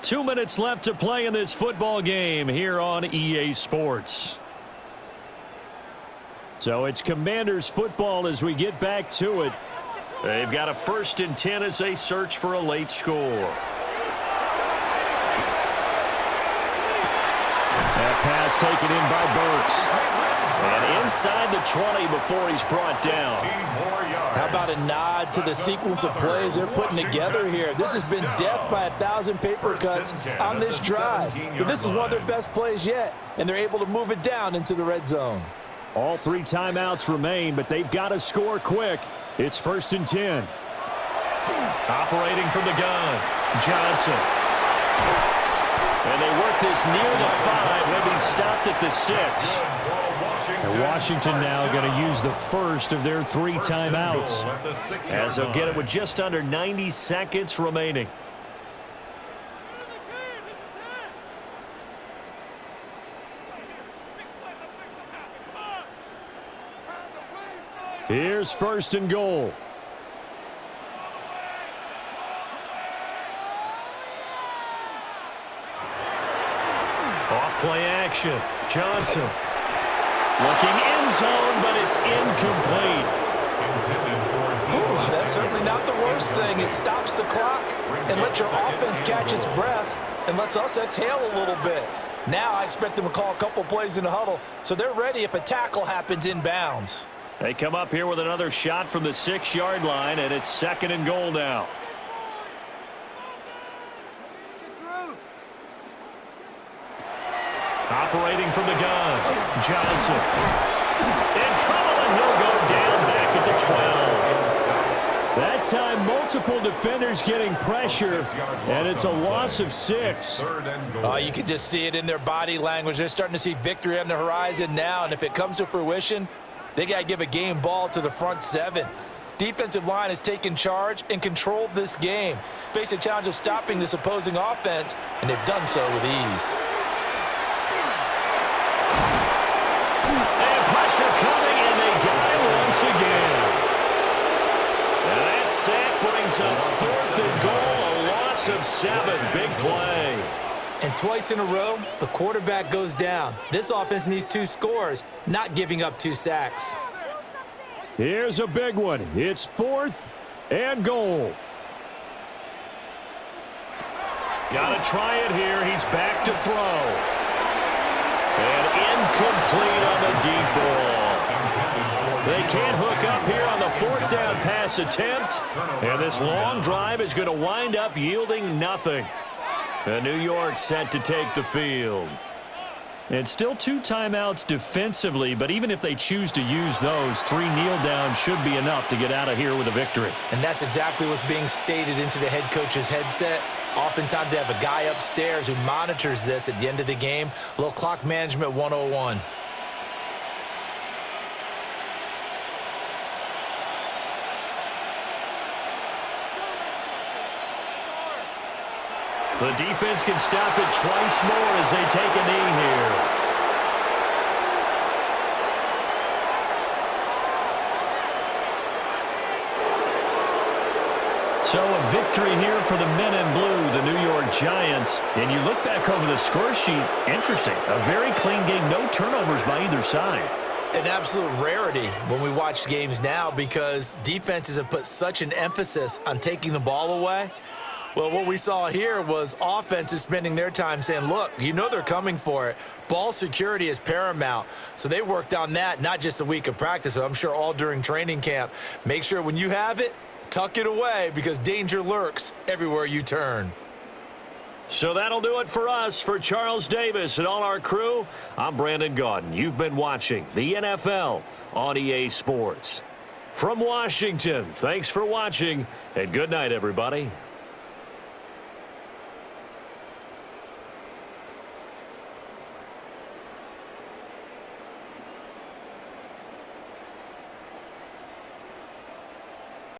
2 minutes left to play in this football game here on EA Sports. So it's Commanders football as we get back to it. They've got a 1st and 10 as they search for a late score. That pass taken in by Burks. And inside the 20 before he's brought down. How about a nod to the sequence of plays they're putting together here? This has been death by 1,000 paper cuts on this drive. But this is one of their best plays yet, and they're able to move it down into the red zone. All 3 timeouts remain, but they've got to score quick. It's 1st and 10. Operating from the gun, Johnson. And they work this near the 5. They'll be stopped at the 6. And Washington now going to use the first of their 3 timeouts, as they'll get it with just under 90 seconds remaining. Here's 1st and goal. Off play action. Johnson. Looking end zone, but it's incomplete. Ooh, that's certainly not the worst thing. It stops the clock and lets your offense catch its breath and lets us exhale a little bit. Now I expect them to call a couple plays in the huddle, so they're ready if a tackle happens inbounds. They come up here with another shot from the 6-yard line, and it's 2nd and goal now. Operating from the gun, Johnson. In trouble, and he'll go down back at the 12. That time, multiple defenders getting pressure, and it's a loss of 6. Oh, you can just see it in their body language. They're starting to see victory on the horizon now, and if it comes to fruition, they got to give a game ball to the front 7. Defensive line has taken charge and controlled this game. Face a challenge of stopping this opposing offense, and they've done so with ease. And pressure coming, and they got it once again. And that sack brings up 4th and goal, a loss of 7. Big play. And twice in a row, the quarterback goes down. This offense needs 2 scores, not giving up 2 sacks. Here's a big one. It's 4th and goal. Got to try it here. He's back to throw. And incomplete on the deep ball. They can't hook up here on the 4th down pass attempt. And this long drive is going to wind up yielding nothing. And New York set to take the field. And still 2 timeouts defensively, but even if they choose to use those, 3 kneel downs should be enough to get out of here with a victory. And that's exactly what's being stated into the head coach's headset. Oftentimes they have a guy upstairs who monitors this at the end of the game. A little clock management 101. The defense can stop it twice more as they take a knee here. So a victory here for the men in blue, the New York Giants. And you look back over the score sheet, interesting. A very clean game, no turnovers by either side. An absolute rarity when we watch games now because defenses have put such an emphasis on taking the ball away. Well, what we saw here was offenses spending their time saying, look, you know they're coming for it. Ball security is paramount. So they worked on that, not just a week of practice, but I'm sure all during training camp. Make sure when you have it, tuck it away because danger lurks everywhere you turn. So that'll do it for us. For Charles Davis and all our crew, I'm Brandon Gaudin. You've been watching the NFL on EA Sports. From Washington, thanks for watching, and good night, everybody.